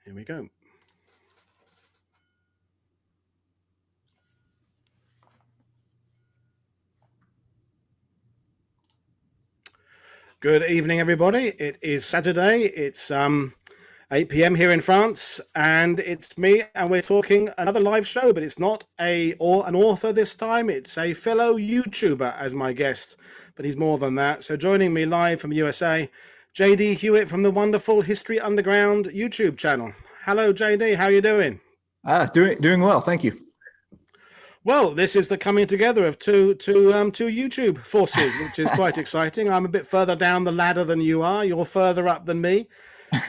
Here we go. Good evening, everybody. It is Saturday. It's 8 p.m. here in France, and it's me, and we're talking another live show, but it's not an author this time. It's a fellow YouTuber as my guest, but he's more than that. So joining me live from USA, J.D Huitt from the wonderful History Underground YouTube channel. Hello, J.D. How are you doing? Doing well, thank you. Well, this is the coming together of two YouTube forces, which is quite exciting. I'm a bit further down the ladder than you are. You're further up than me,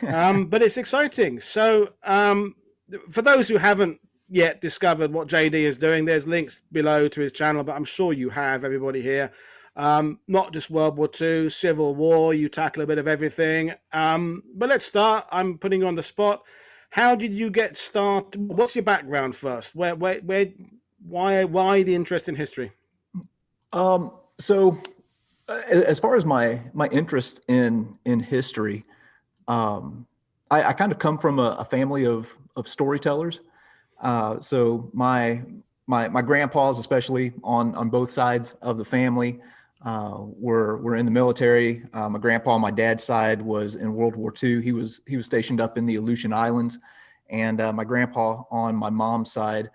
but it's exciting. So, for those who haven't yet discovered what JD is doing, there's links below to his channel, but I'm sure you have, everybody here. Not just World War II, Civil War. You tackle a bit of everything. But let's start. I'm putting you on the spot. How did you get started? What's your background first? Why the interest in history? So as far as my interest in history, I kind of come from a family of storytellers. So my grandpas, especially on both sides of the family, were in the military. My grandpa on my dad's side was in World War II. He was stationed up in the Aleutian Islands, and my grandpa on my mom's side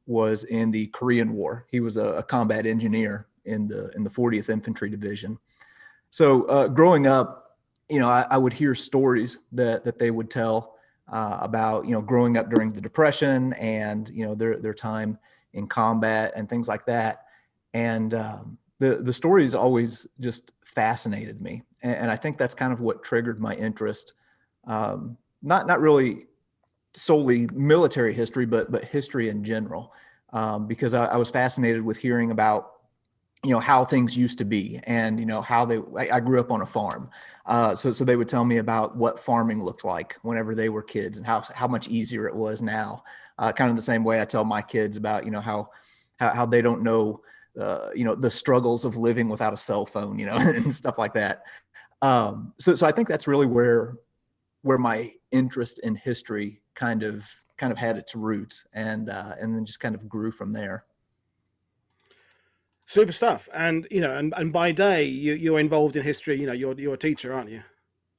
was in the Korean War. He was a combat engineer in the 40th Infantry Division. So growing up, I would hear stories that they would tell about, growing up during the Depression and, their time in combat and things like that. And the stories always just fascinated me. And I think that's kind of what triggered my interest, not really solely military history, but history in general, because I was fascinated with hearing about, how things used to be, and how I grew up on a farm, so they would tell me about what farming looked like whenever they were kids, and how much easier it was now. Kind of the same way I tell my kids about how they don't know the struggles of living without a cell phone, and stuff like that. So I think that's really where my interest in history kind of had its roots, and then just kind of grew from there. Super stuff. And and by day you're involved in history. You're a teacher, aren't you?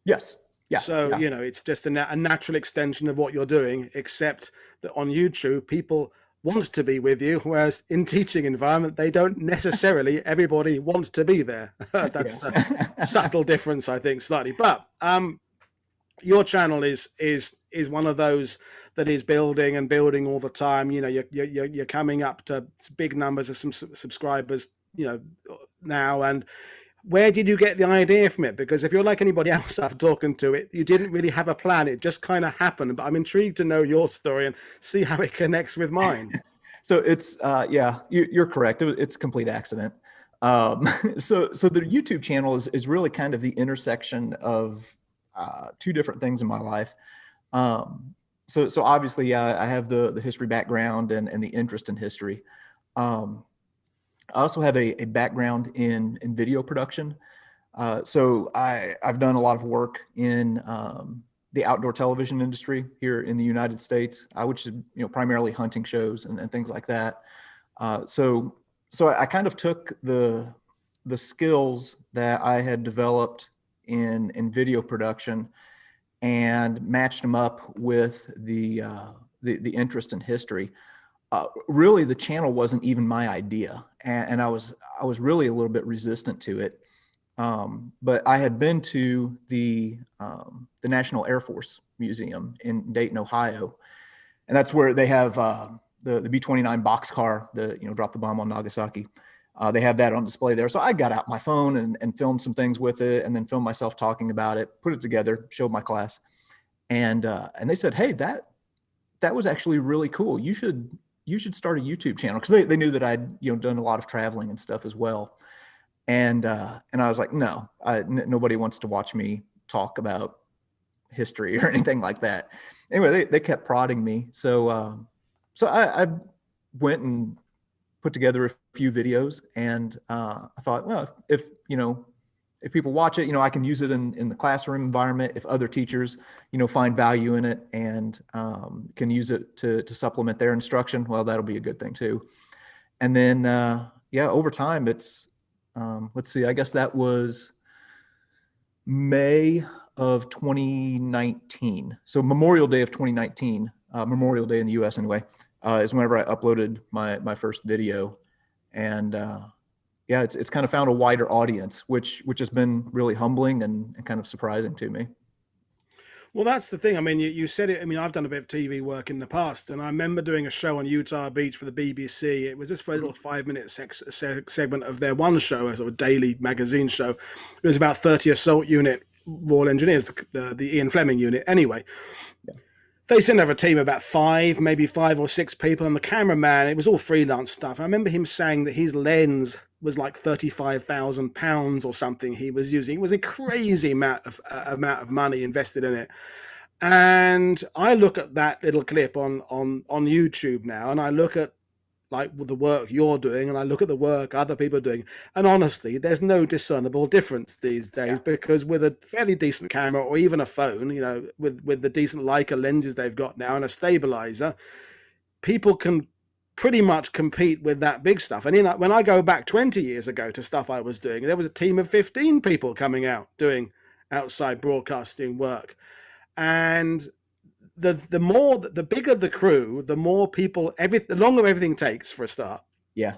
Yes. Yeah. So yeah. It's just a natural extension of what you're doing, except that on YouTube people want to be with you, whereas in teaching environment they don't necessarily everybody want to be there. That's a subtle difference, I think, slightly. But your channel is one of those that is building and building all the time. You're coming up to big numbers of some subscribers, now. And where did you get the idea from it? Because if you're like anybody else I've talking to, it, you didn't really have a plan. It just kind of happened. But I'm intrigued to know your story and see how it connects with mine. So it's you're correct. It's a complete accident. So the YouTube channel is really kind of the intersection of two different things in my life. So obviously, I have the history background and the interest in history. I also have a background in video production. So I've done a lot of work in the outdoor television industry here in the United States, which is primarily hunting shows and things like that. So I kind of took the skills that I had developed in video production and matched them up with the interest in history. Really, the channel wasn't even my idea, and I was really a little bit resistant to it. But I had been to the National Air Force Museum in Dayton, Ohio, and that's where they have the B-29 boxcar, dropped the bomb on Nagasaki. They have that on display there. So I got out my phone and filmed some things with it, and then filmed myself talking about it, put it together, showed my class. And they said, "Hey, that was actually really cool. You should start a YouTube channel." Because they knew that I'd done a lot of traveling and stuff as well. And I was like, no, nobody wants to watch me talk about history or anything like that. Anyway, they kept prodding me. So I went and put together a few videos, and I thought, well, if if people watch it, I can use it in the classroom environment. If other teachers, find value in it and can use it to supplement their instruction, well, that'll be a good thing too. And then, over time, it's, let's see, I guess that was May of 2019. So Memorial Day of 2019, Memorial Day in the US anyway, is whenever I uploaded my first video. And it's kind of found a wider audience, which has been really humbling and kind of surprising to me. Well, that's the thing. I mean, you said it. I mean, I've done a bit of TV work in the past, and I remember doing a show on Utah Beach for the BBC. It was just for a little 5-minute segment of their one show, a sort of daily magazine show. It was about 30 assault unit Royal Engineers, the Ian Fleming unit. Anyway, they seemed to have a team of about 5, maybe 5 or 6 people, and the cameraman, it was all freelance stuff. I remember him saying that his lens was like £35,000 or something he was using. It was a crazy amount of money invested in it. And I look at that little clip on YouTube now, and I look at like the work you're doing, and I look at the work other people are doing, and honestly, there's no discernible difference these days, because with a fairly decent camera or even a phone, with the decent Leica lenses they've got now and a stabilizer, people can pretty much compete with that big stuff. And when I go back 20 years ago to stuff I was doing, there was a team of 15 people coming out doing outside broadcasting work. And the bigger the crew, the more people, the longer everything takes for a start. Yeah.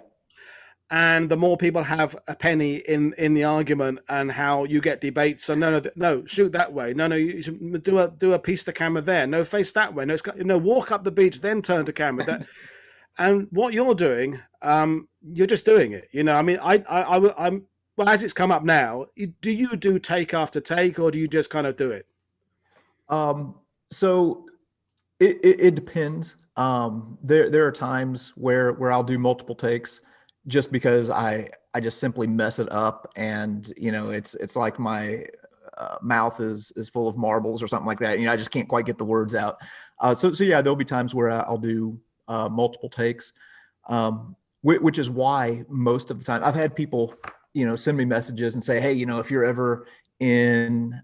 And the more people have a penny in the argument, and how you get debates. So no, shoot that way. No, you should do a piece to camera there. No, face that way. No, walk up the beach, then turn to camera. And what you're doing, you're just doing it. I mean, I'm well, as it's come up now. Do you do take after take, or do you just kind of do it? So it depends. There are times where I'll do multiple takes just because I just simply mess it up, and it's like my mouth is full of marbles or something like that. I just can't quite get the words out. So yeah, there'll be times where I'll do multiple takes, which is why most of the time I've had people send me messages and say, hey, if you're ever in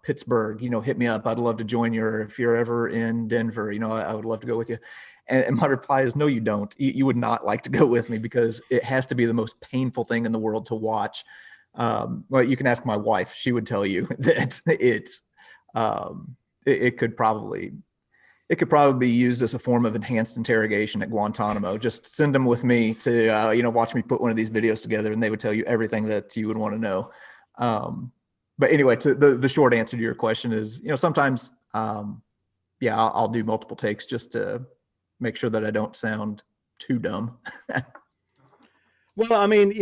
Pittsburgh, hit me up. I'd love to join you. Or if you're ever in Denver, I would love to go with you. And my reply is, no, you don't. You would not like to go with me, because it has to be the most painful thing in the world to watch. Well, you can ask my wife. She would tell you that it could probably be used as a form of enhanced interrogation at Guantanamo. Just send them with me to, watch me put one of these videos together, and they would tell you everything that you would want to know. But anyway, to the short answer to your question is, sometimes, I'll do multiple takes just to make sure that I don't sound too dumb. Well, I mean,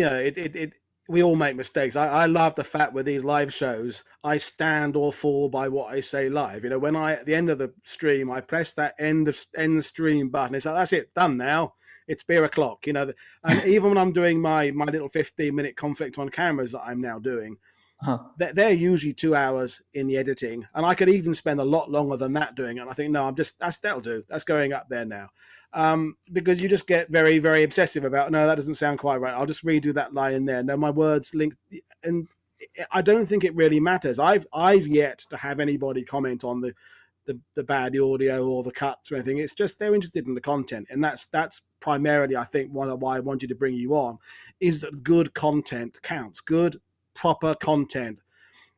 we all make mistakes. I love the fact with these live shows, I stand or fall by what I say live. When at the end of the stream, I press that end stream button, it's like, that's it, done now. It's beer o'clock, and even when I'm doing my little 15-minute conflict on cameras that I'm now doing, they're usually 2 hours in the editing, and I could even spend a lot longer than that doing it. And I think, no, that'll do. That's going up there now. Because you just get very, very obsessive about, no, that doesn't sound quite right. I'll just redo that line there. No, my words linked. And I don't think it really matters. I've yet to have anybody comment on the bad audio or the cuts or anything. It's just they're interested in the content. And that's primarily, I think, why I wanted to bring you on, is that good content counts. Good, proper content,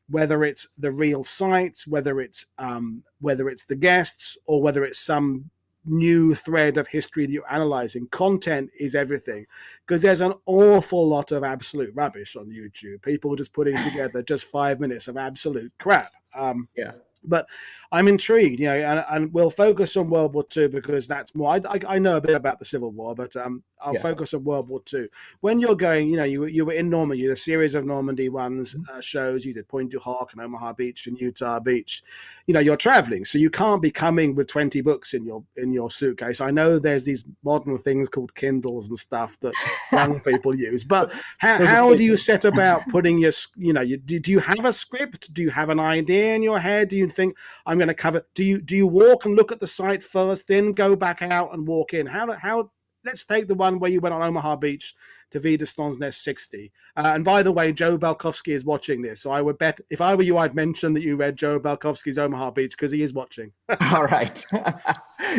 whether it's the real sites, whether it's the guests, or whether it's some new thread of history that you're analyzing. Content is everything, because there's an awful lot of absolute rubbish on YouTube. People just putting together just 5 minutes of absolute crap. But I'm intrigued, and we'll focus on World War II, because that's more. I know a bit about the Civil War, but I'll focus on World War II. When you're going, you were in Normandy, you did a series of Normandy shows. You did Pointe du Hoc and Omaha Beach and Utah Beach. You're traveling, so you can't be coming with 20 books in your suitcase. I know there's these modern things called Kindles and stuff that young people use, but how do you set about putting your, do you have a script? Do you have an idea in your head? Do you think, I'm going to cover? Do you walk and look at the site first, then go back out and walk in? How let's take the one where you went on Omaha Beach to Vida Snon's Nest 60. And by the way, Joe Belkowski is watching this. So I would bet if I were you, I'd mention that you read Joe Belkowski's Omaha Beach because he is watching. All right.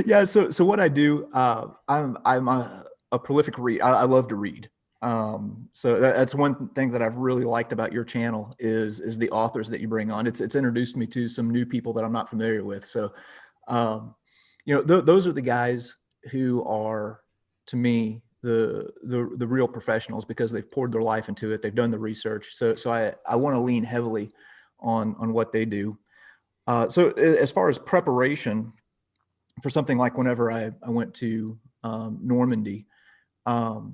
Yeah. So what I do, I'm a prolific read. I love to read. So that's one thing that I've really liked about your channel is the authors that you bring on. It's introduced me to some new people that I'm not familiar with. So, those are the guys who are, to me, the real professionals because they've poured their life into it. They've done the research. So I want to lean heavily on what they do. So as far as preparation for something like whenever I went to Normandy, I'll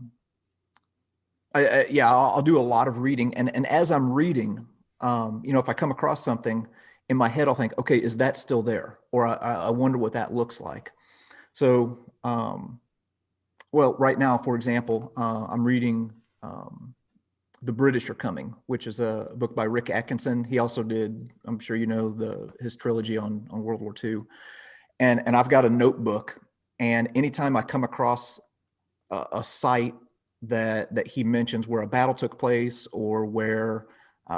do a lot of reading. And as I'm reading, if I come across something in my head, I'll think, okay, is that still there? Or I wonder what that looks like. So, right now, for example, I'm reading The British Are Coming, which is a book by Rick Atkinson. He also did, I'm sure you know, his trilogy on World War II. And I've got a notebook, and anytime I come across a site that he mentions where a battle took place or where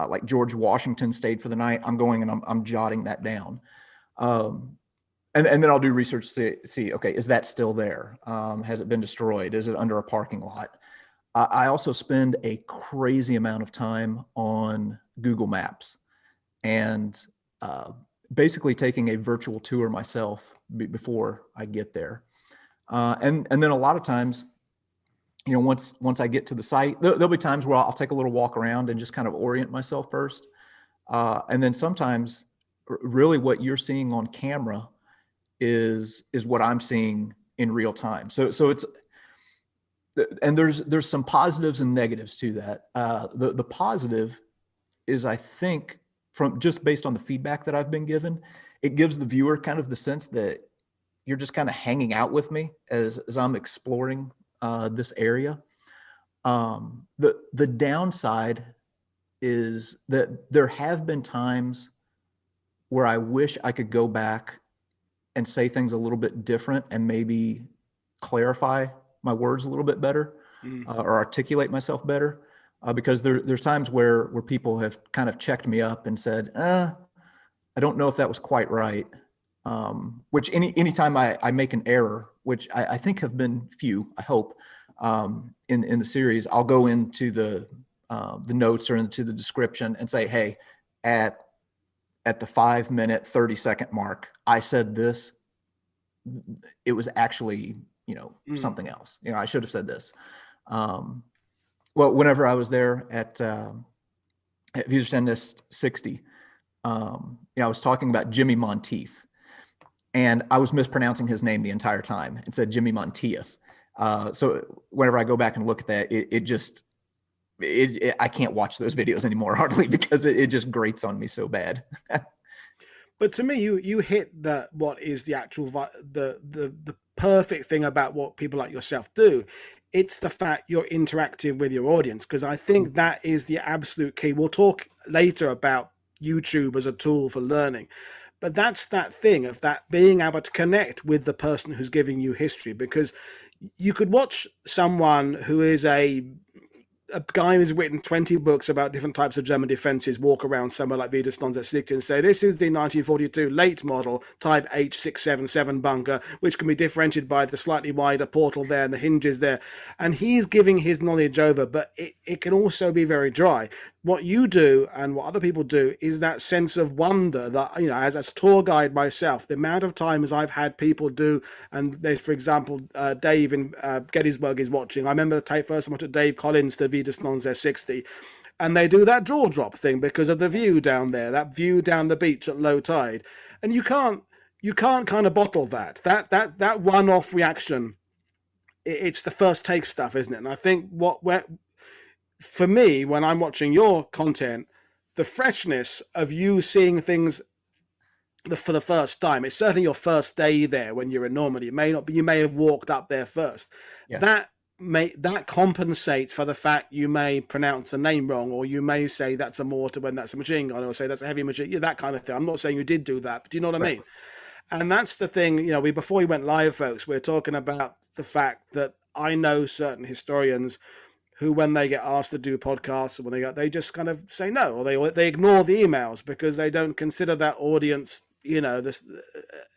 like George Washington stayed for the night, I'm going and I'm jotting that down. And then I'll do research to see, okay, is that still there? Has it been destroyed? Is it under a parking lot? I also spend a crazy amount of time on Google Maps and basically taking a virtual tour myself before I get there. And then a lot of times, once I get to the site, there'll be times where I'll take a little walk around and just kind of orient myself first. And then sometimes really what you're seeing on camera is what I'm seeing in real time. So it's, and there's some positives and negatives to that. The positive is, I think, from just based on the feedback that I've been given, it gives the viewer kind of the sense that you're just kind of hanging out with me as I'm exploring this area. The downside is that there have been times where I wish I could go back and say things a little bit different and maybe clarify my words a little bit better or articulate myself better. Because there's times where people have kind of checked me up and said, I don't know if that was quite right. Which anytime I make an error, which I think have been few, I hope, in the series, I'll go into the notes or into the description and say, hey, at the 5-minute, 30-second mark, I said this. It was actually, something else. I should have said this. Well, whenever I was there at Vida Nest 60, I was talking about Jimmy Monteith, and I was mispronouncing his name the entire time and said Jimmy Monteith. So whenever I go back and look at that, I can't watch those videos anymore hardly because it just grates on me so bad. But to me, you hit what is the actual the perfect thing about what people like yourself do. It's the fact you're interactive with your audience, because I think that is the absolute key. We'll talk later about YouTube as a tool for learning, but that's that thing of that being able to connect with the person who's giving you history, because you could watch someone who is a guy who's written 20 books about different types of German defenses walk around somewhere like Vida Snon's at 60 and say, this is the 1942 late model type H677 bunker, which can be differentiated by the slightly wider portal there and the hinges there. And he's giving his knowledge over, but it can also be very dry. What you do and what other people do is that sense of wonder that, as a tour guide myself, the amount of times I've had people do, and there's, for example, Dave in Gettysburg is watching. I remember the first time I took Dave Collins to Vida Snon's 60, and they do that jaw drop thing because of the view down there, that view down the beach at low tide. And you can't kind of bottle that one-off reaction. It's the first take stuff, isn't it? And I think for me, when I'm watching your content, the freshness of you seeing things for the first time, it's certainly your first day there when you're in Normandy. It may not be, you may have walked up there first. Yeah. That compensates for the fact you may pronounce a name wrong, or you may say that's a mortar when that's a machine gun, or say that's a heavy machine, that kind of thing. I'm not saying you did do that, but do you know what I mean? And that's the thing, before we went live, folks, we're talking about the fact that I know certain historians who, when they get asked to do podcasts, or they just kind of say no, or they ignore the emails because they don't consider that audience, this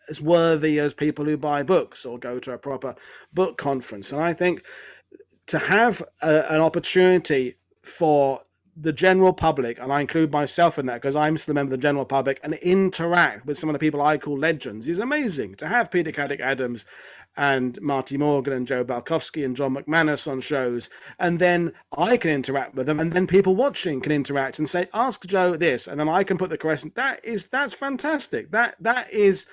as worthy as people who buy books or go to a proper book conference. And I think to have an opportunity for the general public, and I include myself in that because I'm still a member of the general public, and interact with some of the people I call legends is amazing. To have Peter Caddick Adams and Marty Morgan and Joe Balkowski and John McManus on shows, and then I can interact with them, and then people watching can interact and say, ask Joe this, and then I can put the question. That's fantastic. That is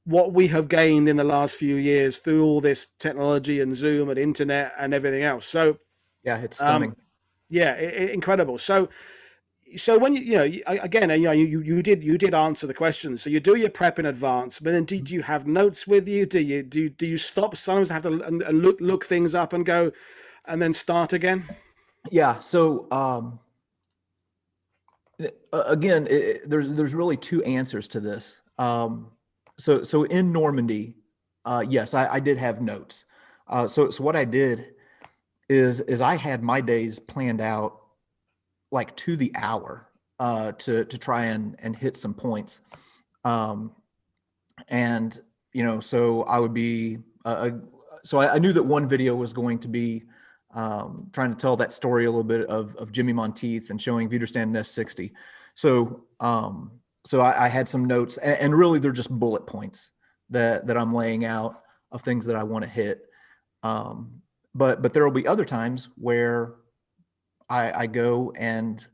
what we have gained in the last few years through all this technology and Zoom and internet and everything else. So Yeah, it's stunning. yeah, incredible. So when again, you did answer the question. So you do your prep in advance, but then do you have notes with you? Do you stop sometimes, have to and look things up and go, and then start again? Yeah. So again, there's really two answers to this. So in Normandy, yes, I did have notes. So what I did is I had my days planned out like to the hour, to try and hit some points. And so I would be, so I knew that one video was going to be trying to tell that story a little bit of Jimmy Monteith and showing Widerstand Nest 60. So I had some notes, and really they're just bullet points that I'm laying out of things that I want to hit. But there will be other times where I go and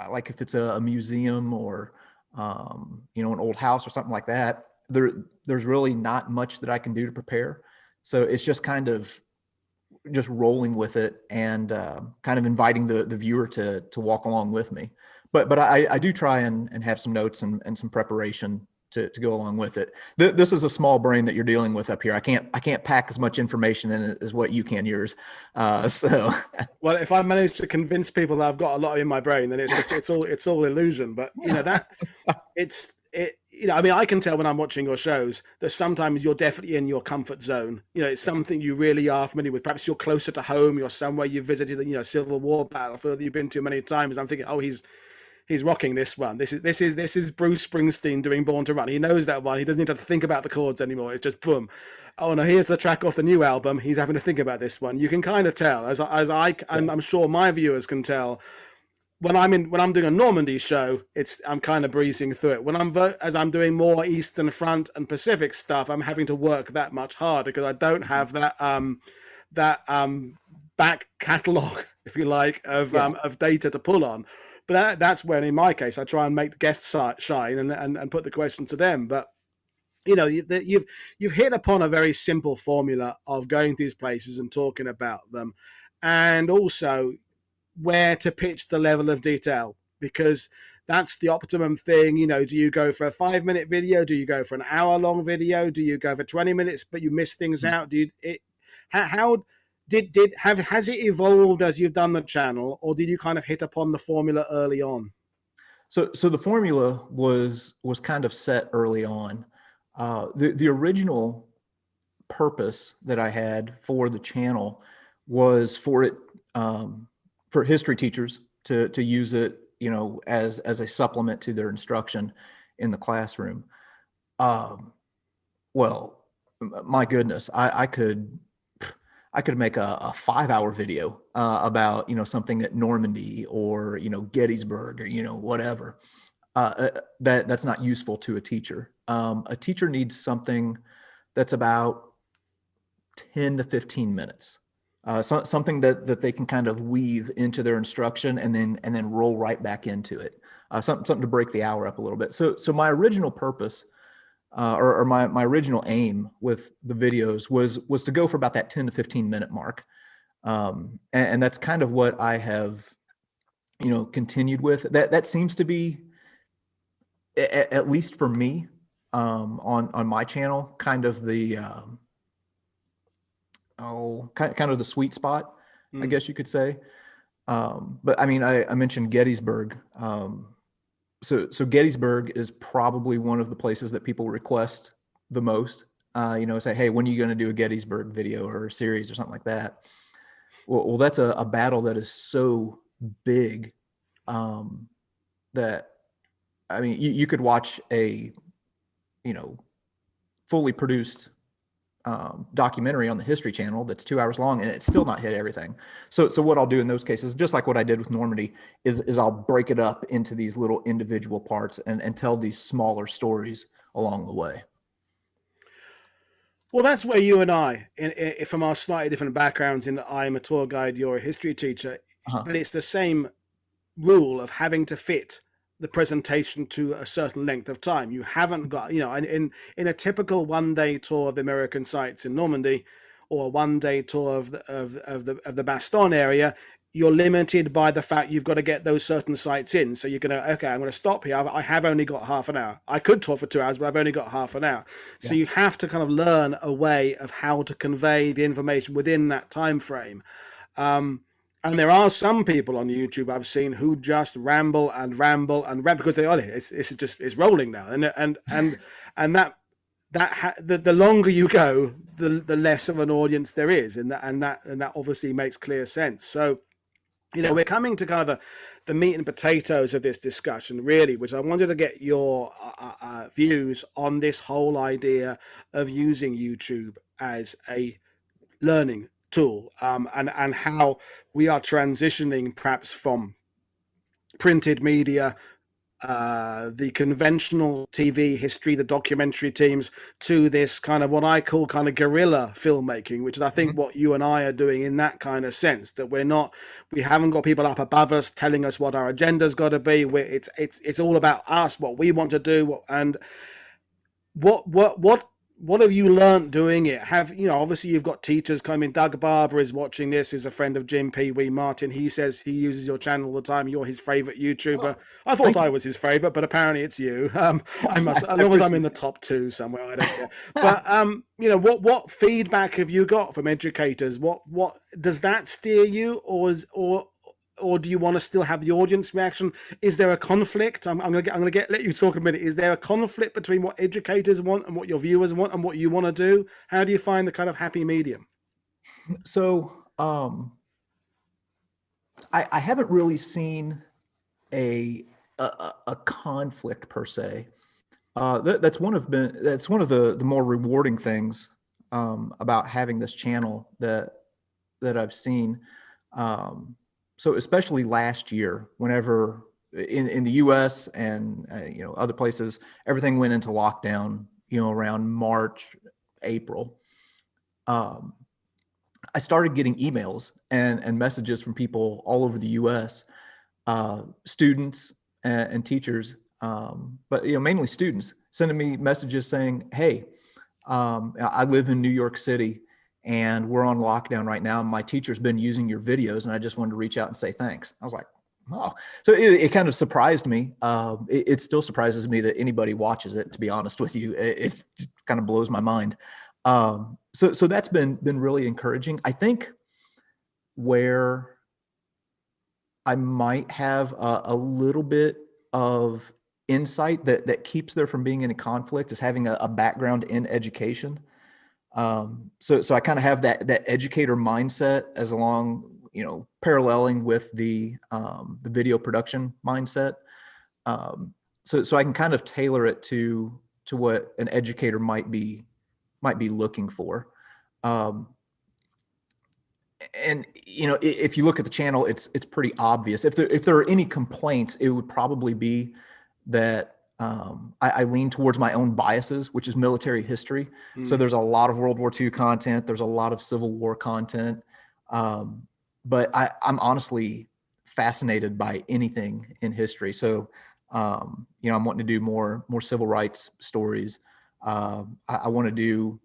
like if it's a museum or an old house or something like that, there's really not much that I can do to prepare. So it's just kind of just rolling with it and kind of inviting the viewer to walk along with me. But I do try and have some notes and some preparation to go along with it. This is a small brain that you're dealing with up here. I can't pack as much information in it as what you can yours. So well, if I manage to convince people that I've got a lot in my brain, then it's all illusion. But I mean, I can tell when I'm watching your shows that sometimes you're definitely in your comfort zone. It's something you really are familiar with. Perhaps you're closer to home. You're somewhere you've visited, Civil War battlefield you've been to many times. I'm thinking, oh, he's rocking this one. This is Bruce Springsteen doing Born to Run. He knows that one. He doesn't need to think about the chords anymore. It's just boom. Oh no, here's the track off the new album. He's having to think about this one. You can kind of tell, I'm sure my viewers can tell. When I'm doing a Normandy show, I'm kind of breezing through it. As I'm doing more Eastern Front and Pacific stuff, I'm having to work that much harder because I don't have that back catalog, if you like, of data to pull on. But that's when, in my case, I try and make the guests shine and put the question to them. But you've hit upon a very simple formula of going to these places and talking about them, and also where to pitch the level of detail, because that's the optimum thing. Do you go for a 5-minute video? Do you go for an hour-long video? Do you go for 20 minutes but you miss things out? Has it evolved as you've done the channel, or did you kind of hit upon the formula early on? So the formula was kind of set early on. The original purpose that I had for the channel was for it for history teachers to use it, as a supplement to their instruction in the classroom. Well, my goodness, I could make a 5-hour video about something at Normandy or Gettysburg or whatever. That's not useful to a teacher. A teacher needs something that's about 10 to 15 minutes. Something that they can kind of weave into their instruction and then roll right back into it. Something to break the hour up a little bit. So my original purpose, or my original aim with the videos was to go for about that 10 to 15 minute mark. And that's kind of what I have, continued with. That seems to be, at least for me, on my channel, kind of the kind of the sweet spot, I guess you could say. But I mean, I mentioned Gettysburg. So Gettysburg is probably one of the places that people request the most. say, hey, when are you going to do a Gettysburg video or a series or something like that? Well, that's a battle that is so big that, I mean, you could watch a, fully produced documentary on the History Channel that's 2 hours long, and it's still not hit everything. So what I'll do in those cases, just like what I did with Normandy, is I'll break it up into these little individual parts and tell these smaller stories along the way. Well, that's where you and I, from our slightly different backgrounds, in that I'm a tour guide, you're a history teacher, Uh-huh. but it's the same rule of having to fit the presentation to a certain length of time. You haven't got, in a typical 1 day tour of the American sites in Normandy, or a 1 day tour of the Bastogne area, you're limited by the fact you've got to get those certain sites in. So you're going to, okay, I'm going to stop here. I have only got half an hour. I could tour for 2 hours, but I've only got half an hour. So Yeah. you have to kind of learn a way of how to convey the information within that time frame. And there are some people on YouTube I've seen who just ramble and ramble and ramble because it's rolling now, and the longer you go, the less of an audience there is, and that obviously makes clear sense. So, we're coming to kind of the meat and potatoes of this discussion, really, which I wanted to get your views on this whole idea of using YouTube as a learning tool, and how we are transitioning perhaps from printed media, the conventional TV history, the documentary teams, to this kind of what I call kind of guerrilla filmmaking, which is I think what you and I are doing in that kind of sense, that we haven't got people up above us telling us what our agenda's got to be. It's all about us, what we want to do, and what have you learned doing it? Obviously you've got teachers coming. Doug Barber is watching this, who's a friend of Jim Pee Wee Martin. He says he uses your channel all the time. You're his favorite YouTuber. I thought I was his favorite, but apparently it's you. I must, as long as I'm in the top 2 somewhere, I don't care. But what feedback have you got from educators? What does that steer you, or do you want to still have the audience reaction? Is there a conflict? I'm gonna let you talk a minute. Is there a conflict between what educators want and what your viewers want and what you want to do? How do you find the kind of happy medium? So I haven't really seen a conflict per se. That's one of the more rewarding things about having this channel that I've seen. So especially last year, whenever in the U.S. and other places, everything went into lockdown. Around March, April. I started getting emails and messages from people all over the U.S., students and teachers, but mainly students, sending me messages saying, "Hey, I live in New York City, and we're on lockdown right now. My teacher's been using your videos, and I just wanted to reach out and say thanks." I was like, "Oh!" So it kind of surprised me. It still surprises me that anybody watches it. To be honest with you, it just kind of blows my mind. So that's been really encouraging. I think where I might have a little bit of insight that keeps there from being any conflict is having a background in education. So I kind of have that educator mindset as along, paralleling with the video production mindset. So I can kind of tailor it to what an educator might be looking for. And if you look at the channel, it's pretty obvious. If there are any complaints, it would probably be that I lean towards my own biases, which is military history. So there's a lot of World War II content. There's a lot of Civil War content. But I'm honestly fascinated by anything in history. So, I'm wanting to do more civil rights stories. I want to do,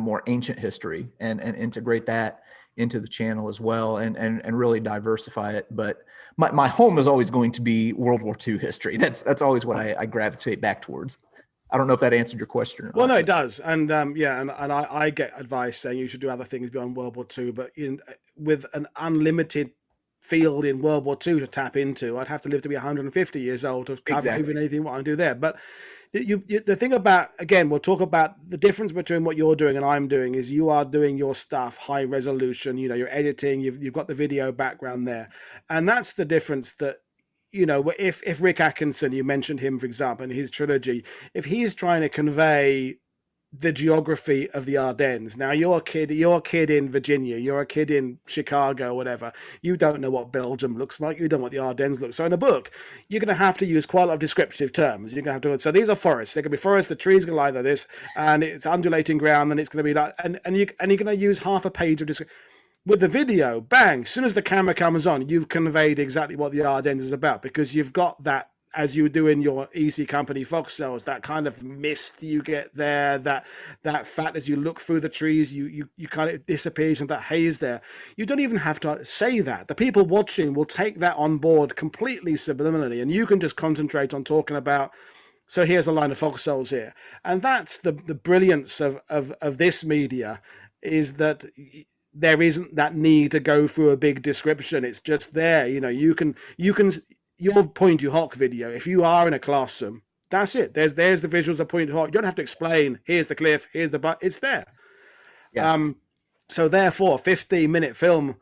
more ancient history and integrate that into the channel as well, and really diversify it. But my home is always going to be World War II history. That's always what I gravitate back towards. I don't know if that answered your question or not. Well, no, it does. And I get advice saying you should do other things beyond World War II, but with an unlimited field in World War II to tap into. I'd have to live to be 150 years old to cover even anything what I do there. But the thing about, again, we'll talk about the difference between what you're doing and I'm doing is you are doing your stuff high resolution, you're editing, you've got the video background there. And that's the difference that, if Rick Atkinson, you mentioned him, for example, in his trilogy, if he's trying to convey the geography of the Ardennes. Now you're a kid in Virginia, you're a kid in Chicago, whatever. You don't know what Belgium looks like. You don't know what the Ardennes look. So in a book, you're going to have to use quite a lot of descriptive terms. You're going to have to. So these are forests. They're going to be forests. The trees are going to lie like this, and it's undulating ground, and it's going to be like, and you're going to use half a page of description. With the video, bang! As soon as the camera comes on, you've conveyed exactly what the Ardennes is about because you've got that. As you do in your Easy Company Foxtails, that kind of mist you get there, that fact as you look through the trees, you kind of disappears and that haze there. You don't even have to say that. The people watching will take that on board completely subliminally, and you can just concentrate on talking about, so here's a line of foxtails here. And that's the brilliance of this media, is that there isn't that need to go through a big description. It's just there. You can your Point to Hawk video, if you are in a classroom, that's it. There's the visuals of Point to Hawk. You don't have to explain, here's the cliff, here's the but, it's there. Yeah. So therefore, 15-minute film,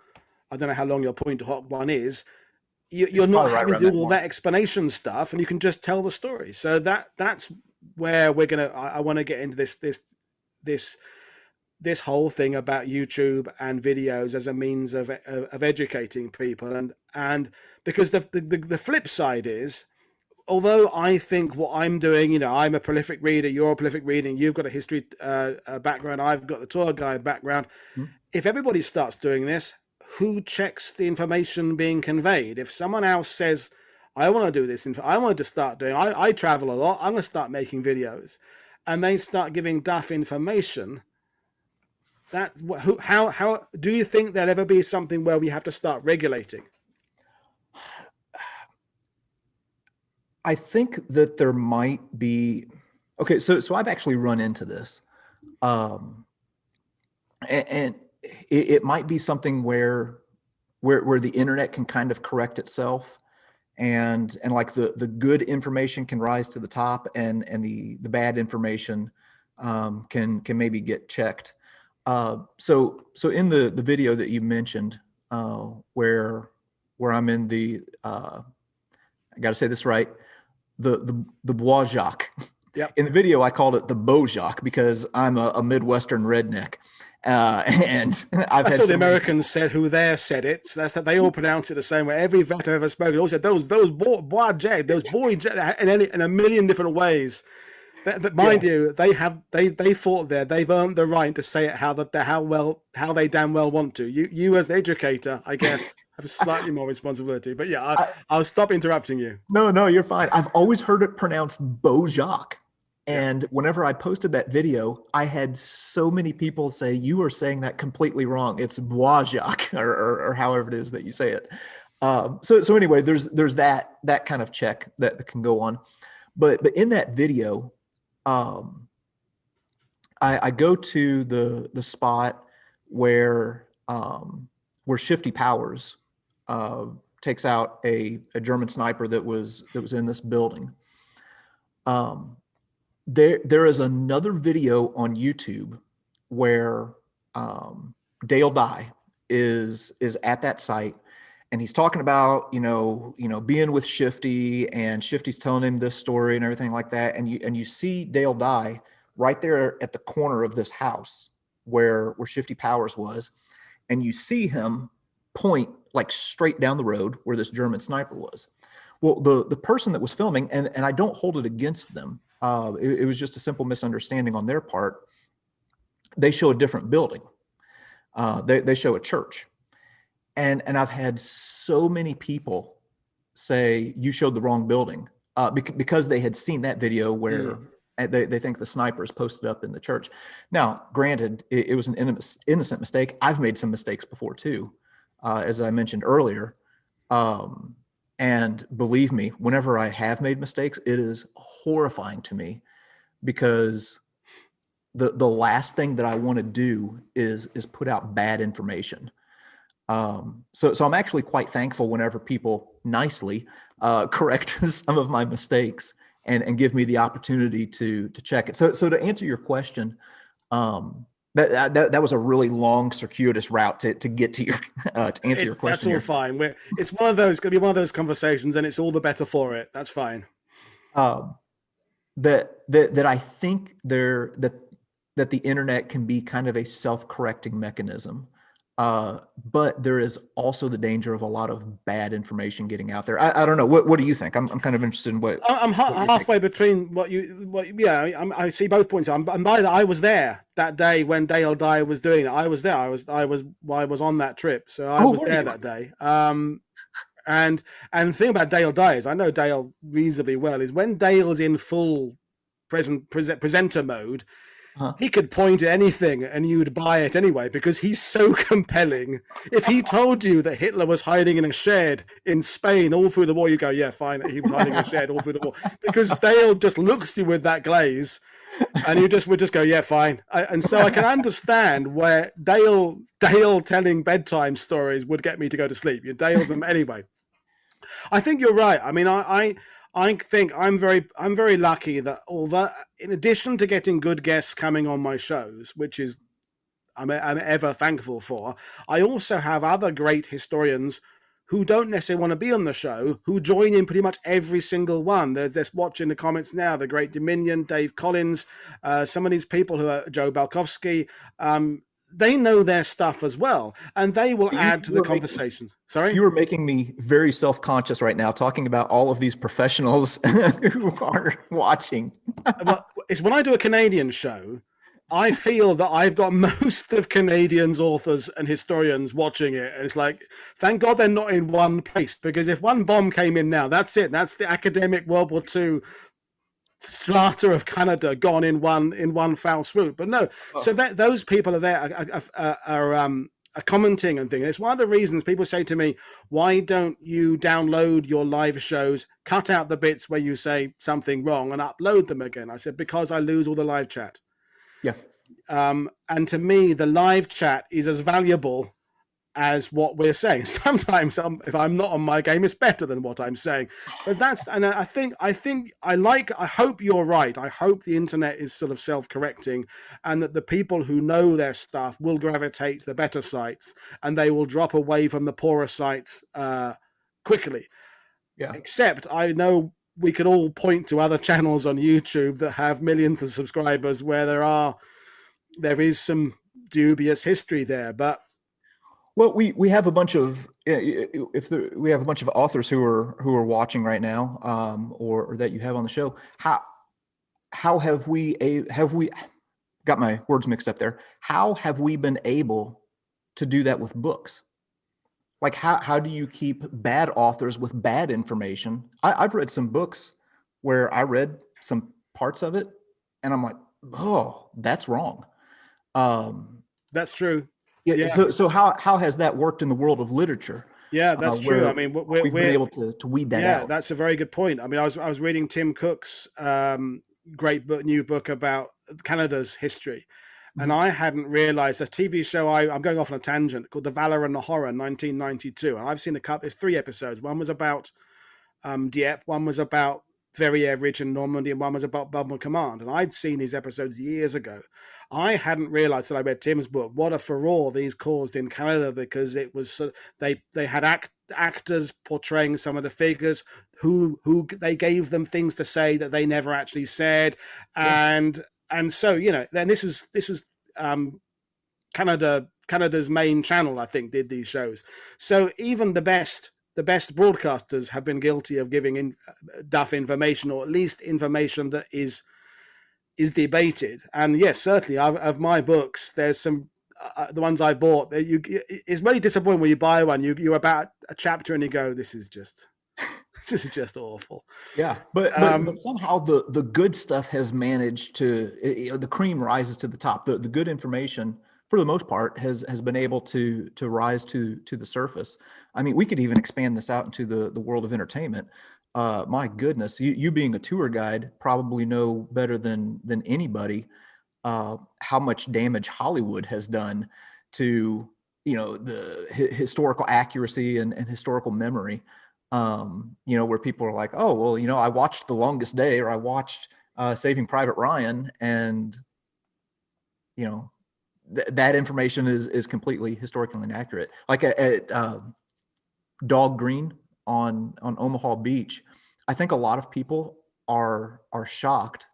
I don't know how long your Point to Hawk one is, you're not having to do all that explanation stuff, and you can just tell the story. So that's where I want to get into this whole thing about YouTube and videos as a means of educating people, and because the flip side is, although I think what I'm doing, I'm a prolific reader, you're a prolific reader, you've got a history background, I've got the tour guide background. If everybody starts doing this, who checks the information being conveyed? If someone else says, I want to do this, I want to start doing, I travel a lot, I'm going to start making videos, and they start giving duff information, how do you think there'll ever be something where we have to start regulating? I think that there might be. Okay, so I've actually run into this, and it might be something where the internet can kind of correct itself, and like the good information can rise to the top, and the bad information can maybe get checked. So in the video that you mentioned, where I'm in the I got to say this right, the Bois Jacques. Yep. In the video, I called it the Beau Jacques because I'm a Midwestern redneck, and I've had the Americans said who there said it. So that's that they all pronounce it the same way. Every vet I've ever spoken all said those Bois Jacques, those boy in a million different ways. That mind you, they fought there. They've earned the right to say it how they damn well want to. You as the educator, I guess, have slightly more responsibility. But yeah, I'll stop interrupting you. No, you're fine. I've always heard it pronounced Beau Jacques. And whenever I posted that video, I had so many people say, you are saying that completely wrong. It's Bois Jacques, or however it is that you say it. So anyway, there's that kind of check that can go on. But in that video, I go to the spot where Shifty Powers takes out a German sniper that was in this building. There is another video on YouTube where Dale Dye is at that site, and he's talking about being with Shifty, and Shifty's telling him this story and everything like that, and you see Dale Dye right there at the corner of this house where Shifty Powers was, and you see him point like straight down the road where this German sniper was. Well, the person that was filming, and I don't hold it against them, it was just a simple misunderstanding on their part. They show a different building. They show a church. And I've had so many people say, you showed the wrong building, because they had seen that video where they think the sniper is posted up in the church. Now, granted, it was an innocent mistake. I've made some mistakes before too, as I mentioned earlier. And believe me, whenever I have made mistakes, it is horrifying to me, because the last thing that I want to do is put out bad information. So I'm actually quite thankful whenever people nicely correct some of my mistakes and give me the opportunity to check it. So to answer your question, that was a really long, circuitous route to get to your to answer your That's question all here. fine. It's one of those, going to be one of those conversations, and it's all the better for it. That's fine. Um, that I think that the internet can be kind of a self-correcting mechanism. But there is also the danger of a lot of bad information getting out there. I don't know. What do you think? I'm kind of interested in what you're Halfway thinking. between yeah, I see both points. And by that, I was there that day when Dale Dye was doing it. I was there. I was on that trip, so I Oh, was were there you? that day. And the thing about Dale Dye is, I know Dale reasonably well. Is when Dale's in full presenter mode, Huh? he could point at anything and you'd buy it anyway because he's so compelling. If he told you that Hitler was hiding in a shed in Spain all through the war, you go, yeah, fine, he was hiding in a shed all through the war. Because Dale just looks at you with that glaze and you just would just go, yeah, fine. And so I can understand where Dale telling bedtime stories would get me to go to sleep. Dale's anyway. I think you're right. I mean, I think I'm very lucky that although in addition to getting good guests coming on my shows, which is I'm ever thankful for, I also have other great historians who don't necessarily want to be on the show, who join in pretty much every single one. There's this watching the comments now, the Great Dominion, Dave Collins, some of these people who are Joe Balkovsky, they know their stuff as well, and they will add to the conversations. Sorry? You were making me very self-conscious right now, talking about all of these professionals who are watching. Well, it's when I do a Canadian show, I feel that I've got most of Canadians, authors, and historians watching it. And it's like, thank God they're not in one place, because if one bomb came in now, that's it. That's the academic World War II strata of Canada gone in one foul swoop. But no, so that those people are there are commenting and things. It's one of the reasons people say to me, why don't you download your live shows, cut out the bits where you say something wrong and upload them again? I said, because I lose all the live chat. Yeah. And to me, the live chat is as valuable as what we're saying. Sometimes if I'm not on my game, it's better than what I'm saying. But and I hope you're right. I hope the internet is sort of self-correcting and that the people who know their stuff will gravitate to the better sites and they will drop away from the poorer sites quickly. Yeah. Except I know we could all point to other channels on YouTube that have millions of subscribers where there is some dubious history there, but Well, we have a bunch of we have a bunch of authors who are watching right now, or that you have on the show. How have we got my words mixed up there? How have we been able to do that with books? Like how do you keep bad authors with bad information? I've read some books where I read some parts of it and I'm like, oh, that's wrong. That's true. Yeah. So how has that worked in the world of literature? Yeah, that's true. I mean, We've been able to weed that out. That's a very good point. I mean, I was reading Tim Cook's great new book about Canada's history, and I hadn't realized a TV show. I'm going off on a tangent called The Valor and the Horror, 1992, and I've seen a couple. It's 3 episodes. One was about Dieppe, one was about Verrières Ridge and Normandy, and one was about Bomber Command. And I'd seen these episodes years ago. I hadn't realized that I read Tim's book what a furore these caused in Canada, because it was they had actors portraying some of the figures who they gave them things to say that they never actually said, and so then this was Canada's main channel, I think, did these shows. So even the best broadcasters have been guilty of giving duff information, or at least information that is debated. And yes, certainly of my books, there's some the ones I bought. It's really disappointing when you buy one. You're about a chapter and you go, this is just awful. Yeah, but somehow the good stuff has managed to the cream rises to the top. The good information, for the most part, has been able to rise to the surface. I mean, we could even expand this out into the world of entertainment. My goodness, you being a tour guide probably know better than anybody how much damage Hollywood has done to the historical accuracy and historical memory, where people are like, oh, well, I watched The Longest Day, or I watched Saving Private Ryan, and, that information is completely historically inaccurate. Like at Dog Green on Omaha Beach, I think a lot of people are shocked.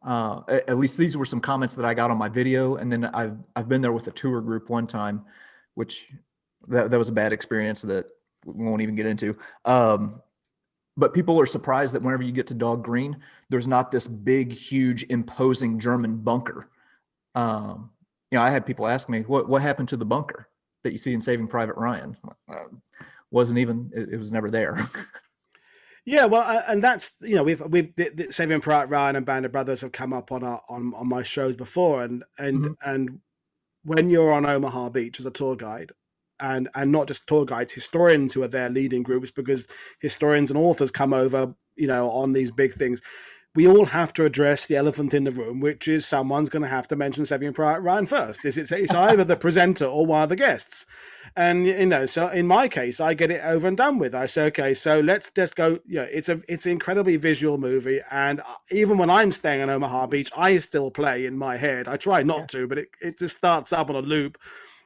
At least these were some comments that I got on my video, and then I've been there with a tour group one time, which that was a bad experience that we won't even get into. But people are surprised that whenever you get to Dog Green, there's not this big, huge, imposing German bunker. I had people ask me, what happened to the bunker that you see in Saving Private Ryan? It was never there. Yeah, well, and that's, we've Saving Private Ryan and Band of Brothers have come up on my shows before, and when you're on Omaha Beach as a tour guide, and not just tour guides, historians who are there leading groups, because historians and authors come over, on these big things. We all have to address the elephant in the room, which is someone's going to have to mention Saving Private Ryan first. It's either the presenter or one of the guests. And, so in my case, I get it over and done with. I say, okay, so let's just go. It's an incredibly visual movie. And even when I'm staying on Omaha Beach, I still play in my head. I try not to, but it just starts up on a loop.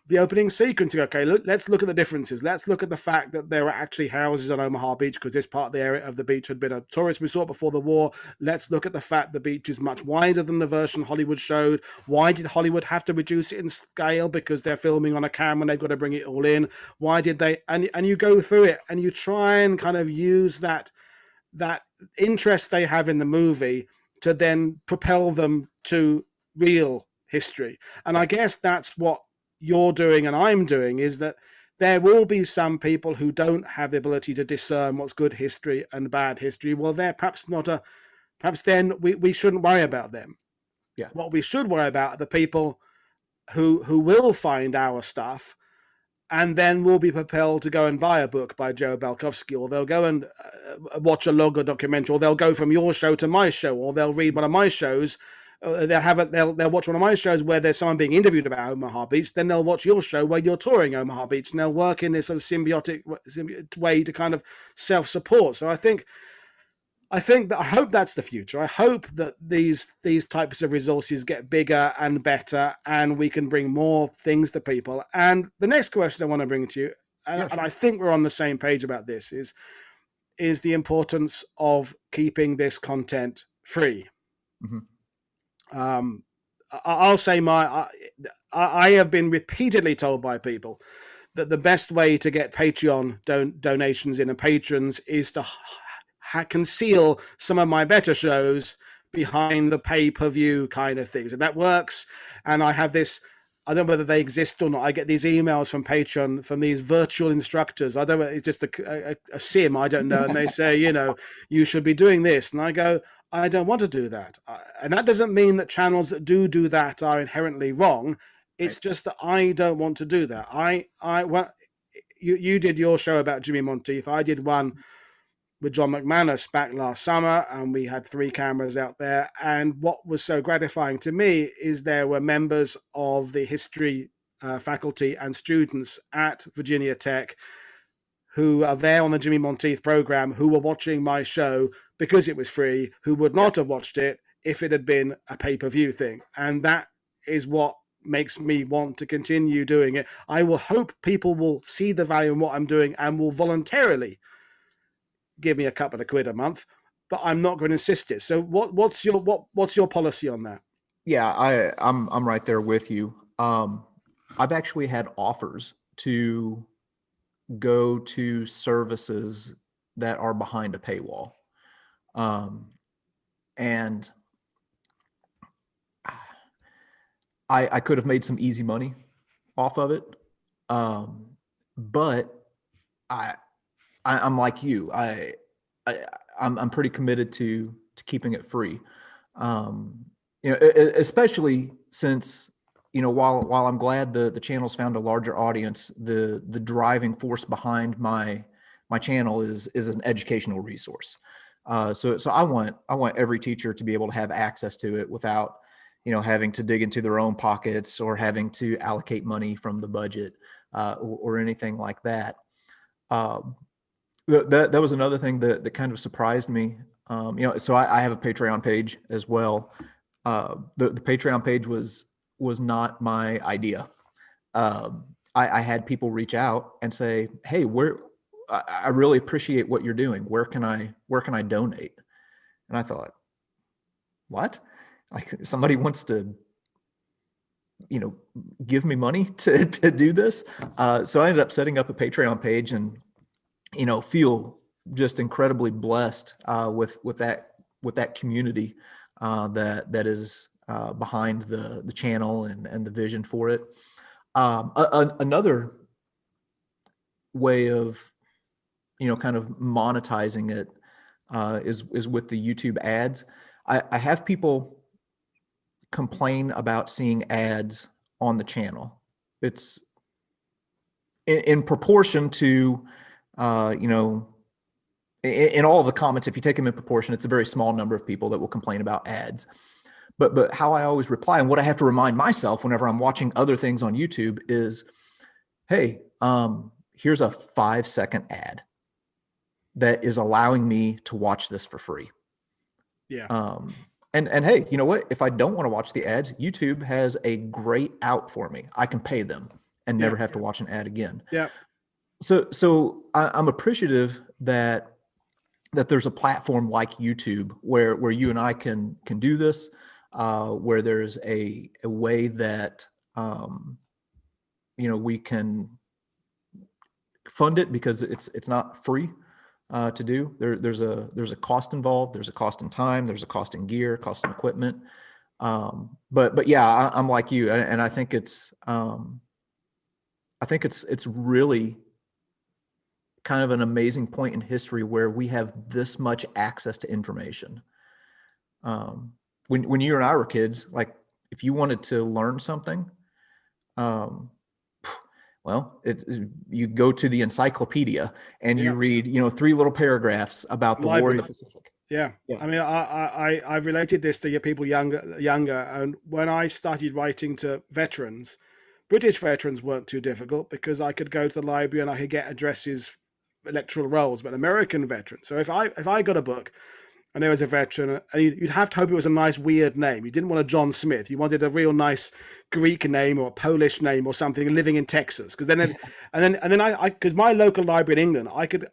The opening sequence, okay, let's look at the differences. Let's look at the fact that there are actually houses on Omaha Beach, because this part of the area of the beach had been a tourist resort before the war. Let's look at the fact the beach is much wider than the version Hollywood showed. Why did Hollywood have to reduce it in scale? Because they're filming on a camera and they've got to bring it all in. Why did they? And you go through it and you try and kind of use that interest they have in the movie to then propel them to real history. And I guess that's what you're doing and I'm doing, is that there will be some people who don't have the ability to discern what's good history and bad history. Well, they're perhaps then we shouldn't worry about them. Yeah. What we should worry about are the people who will find our stuff and then will be propelled to go and buy a book by Joe Balkovsky, or they'll go and watch a Logger documentary, or they'll go from your show to my show, or they'll read one of my shows. They'll watch one of my shows where there's someone being interviewed about Omaha Beach. Then they'll watch your show where you're touring Omaha Beach, and they'll work in this sort of symbiotic way to kind of self-support. So I hope that's the future. I hope that these types of resources get bigger and better, and we can bring more things to people. And the next question I want to bring to you, and I think we're on the same page about this, is the importance of keeping this content free. Mm-hmm. I'll say I have been repeatedly told by people that the best way to get Patreon donations in and patrons is to conceal some of my better shows behind the pay-per-view kind of things, and that works. And I have this, I don't know whether they exist or not, I get these emails from Patreon from these virtual instructors. I don't know, it's just a sim, I don't know, and they say, you should be doing this, and I go, I don't want to do that. And that doesn't mean that channels that do that are inherently wrong. It's just that I don't want to do that. You did your show about Jimmy Monteith. I did one with John McManus back last summer, and we had 3 cameras out there. And what was so gratifying to me is there were members of the history faculty and students at Virginia Tech who are there on the Jimmy Monteith program, who were watching my show because it was free, who would not have watched it if it had been a pay-per-view thing. And that is what makes me want to continue doing it. I will hope people will see the value in what I'm doing and will voluntarily give me a couple of quid a month, but I'm not going to insist it. So what's your policy on that? Yeah, I'm right there with you. I've actually had offers to go to services that are behind a paywall. And I could have made some easy money off of it. But I'm like you. I'm pretty committed to keeping it free. Especially since, while I'm glad the channel's found a larger audience, the driving force behind my channel is an educational resource. So I want every teacher to be able to have access to it without, having to dig into their own pockets or having to allocate money from the budget. or anything like that. That was another thing that kind of surprised me. So I have a Patreon page as well. The Patreon page was not my idea. I had people reach out and say, "Hey, I really appreciate what you're doing. Where can I donate?" And I thought, what? Like, somebody wants to, give me money to do this. So I ended up setting up a Patreon page, and, feel just incredibly blessed with that community that is behind the channel and the vision for it. Another way of, kind of monetizing it is with the YouTube ads. I have people complain about seeing ads on the channel. It's in proportion to, in all of the comments, if you take them in proportion, it's a very small number of people that will complain about ads. But how I always reply, and what I have to remind myself whenever I'm watching other things on YouTube is, hey, here's a 5-second ad that is allowing me to watch this for free. Yeah. And hey, you know what? If I don't want to watch the ads, YouTube has a great out for me. I can pay them and never have to watch an ad again. Yeah. So I'm appreciative that there's a platform like YouTube where you and I can do this, where there's a way that we can fund it, because it's not free to do. There's a cost involved. There's a cost in time. There's a cost in gear, cost in equipment. But yeah, I'm like you, and I think it's really kind of an amazing point in history where we have this much access to information. When you and I were kids, like, if you wanted to learn something, well, you go to the encyclopedia and you read, 3 little paragraphs about the war in the Pacific. Yeah. I mean, I've related this to people younger. And when I started writing to veterans, British veterans weren't too difficult because I could go to the library and I could get addresses, electoral rolls. But American veterans, so if I got a book and there was a veteran, and you'd have to hope it was a nice weird name. You didn't want a John Smith. You wanted a real nice Greek name or a Polish name or something, living in Texas. Because then, and then I because my local library in England, I could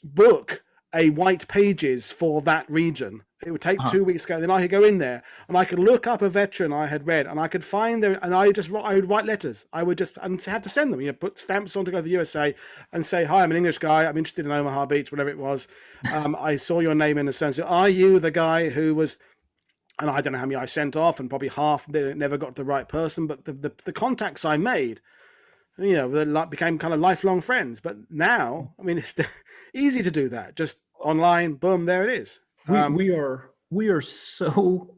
book a white pages for that region. It would take 2 weeks to go. Then I could go in there and I could look up a veteran I had read, and I could find there, and I would write letters. I would just and have to send them. Put stamps on to go to the USA and say, "Hi, I'm an English guy. I'm interested in Omaha Beach, whatever it was. I saw your name in the sense. Are you the guy who was?" And I don't know how many I sent off, and probably half never got the right person. But the contacts I made, they became kind of lifelong friends. But now, I mean, it's easy to do that. Just online, boom, there it is. We're so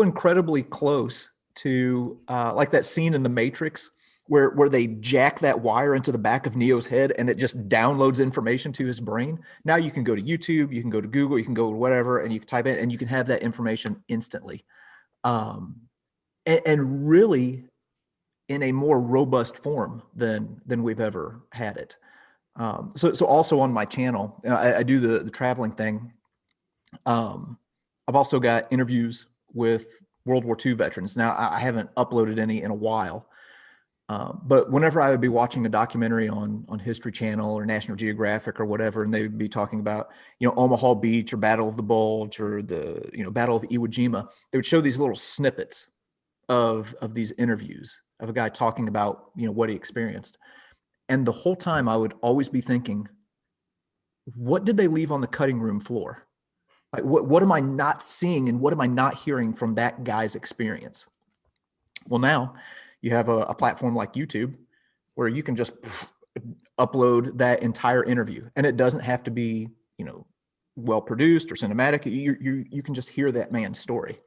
incredibly close to like that scene in The Matrix where they jack that wire into the back of Neo's head and it just downloads information to his brain. Now you can go to YouTube, you can go to Google, you can go to whatever, and you can type in and you can have that information instantly. And really in a more robust form than we've ever had it. So also on my channel, I do the traveling thing. I've also got interviews with World War II veterans. Now, I haven't uploaded any in a while, but whenever I would be watching a documentary on History Channel or National Geographic or whatever, and they would be talking about, Omaha Beach or Battle of the Bulge or the, Battle of Iwo Jima, they would show these little snippets of these interviews of a guy talking about, what he experienced. And the whole time I would always be thinking, what did they leave on the cutting room floor? Like, what am I not seeing and what am I not hearing from that guy's experience? Well, now you have a platform like YouTube where you can just upload that entire interview, and it doesn't have to be, well produced or cinematic. You can just hear that man's story.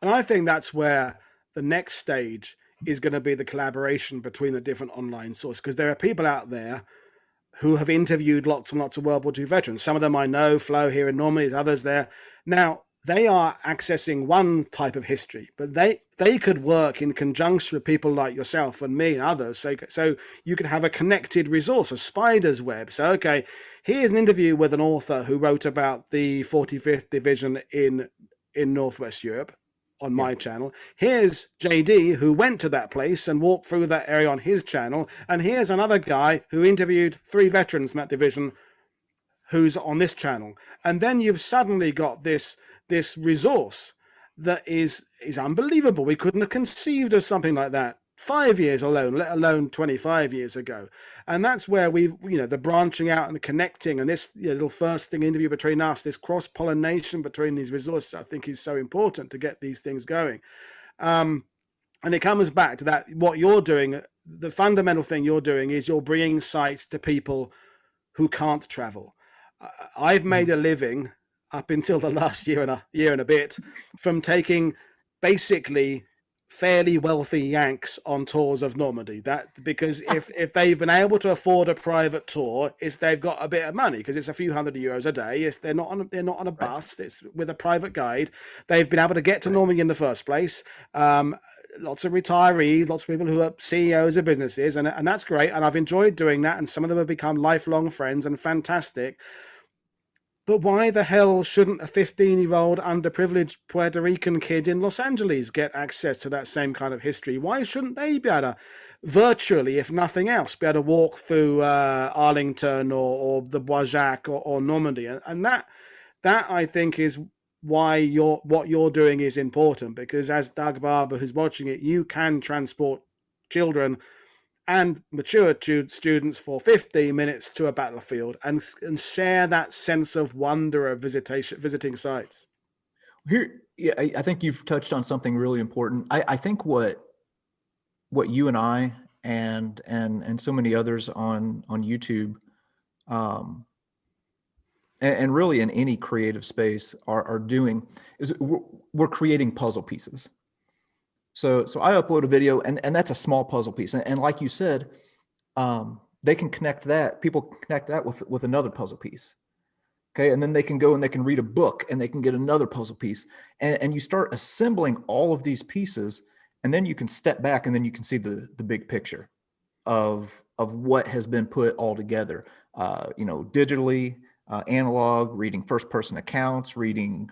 And I think that's where the next stage is going to be the collaboration between the different online sources, because there are people out there who have interviewed lots and lots of World War II veterans. Some of them I know, Flo here in Normandy, others there. Now, they are accessing one type of history, but they could work in conjunction with people like yourself and me and others. So you could have a connected resource, a spider's web. So, okay, here's an interview with an author who wrote about the 45th Division in Northwest Europe on my channel. Here's JD, who went to that place and walked through that area on his channel. And here's another guy who interviewed 3 veterans from that division who's on this channel. And then you've suddenly got this resource that is unbelievable. We couldn't have conceived of something like that 5 years alone, let alone 25 years ago. And that's where we've, the branching out and the connecting, and this little first thing interview between us, this cross-pollination between these resources, I think is so important to get these things going. And it comes back to that, what you're doing, the fundamental thing you're doing is you're bringing sites to people who can't travel. I've made a living up until the last year and a bit from taking basically fairly wealthy Yanks on tours of Normandy. That because if they've been able to afford a private tour, it's they've got a bit of money, because it's a few €100 a day. They're not on a bus. It's with a private guide. They've been able to get to Normandy in the first place. Lots of retirees, lots of people who are CEOs of businesses, and that's great. And I've enjoyed doing that. And some of them have become lifelong friends and fantastic. But why the hell shouldn't a 15-year-old underprivileged Puerto Rican kid in Los Angeles get access to that same kind of history? Why shouldn't they be able to, virtually, if nothing else, be able to walk through Arlington or the Bois-Jacques or Normandy? And that I think is why what you're doing is important, because as Doug Barber, who's watching it, you can transport children and mature students for 15 minutes to a battlefield and share that sense of wonder of visiting sites. Here, yeah, I think you've touched on something really important. I think what you and I and so many others on YouTube, and really in any creative space are doing is we're creating puzzle pieces. So I upload a video, and that's a small puzzle piece. And like you said, they can connect that, people can connect that with another puzzle piece. Okay. And then they can go and they can read a book and they can get another puzzle piece. And you start assembling all of these pieces, and then you can step back and then you can see the big picture of what has been put all together, digitally, analog, reading first-person accounts, reading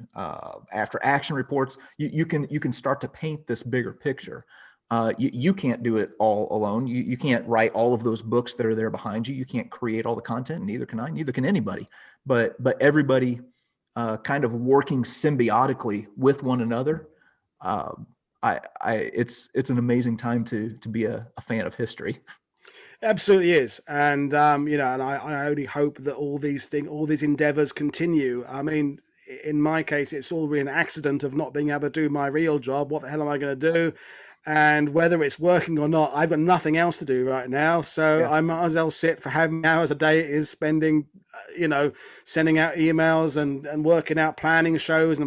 after-action reports. You can start to paint this bigger picture. You can't do it all alone. You can't write all of those books that are there behind you. You can't create all the content. Neither can I. Neither can anybody. But everybody kind of working symbiotically with one another. It's an amazing time to be a fan of history. Absolutely is. And, and I only hope that all these endeavors continue. I mean, in my case, it's all really an accident of not being able to do my real job. What the hell am I going to do? And whether it's working or not, I've got nothing else to do right now. So I might as well sit for how many hours a day it is spending, sending out emails and working out planning shows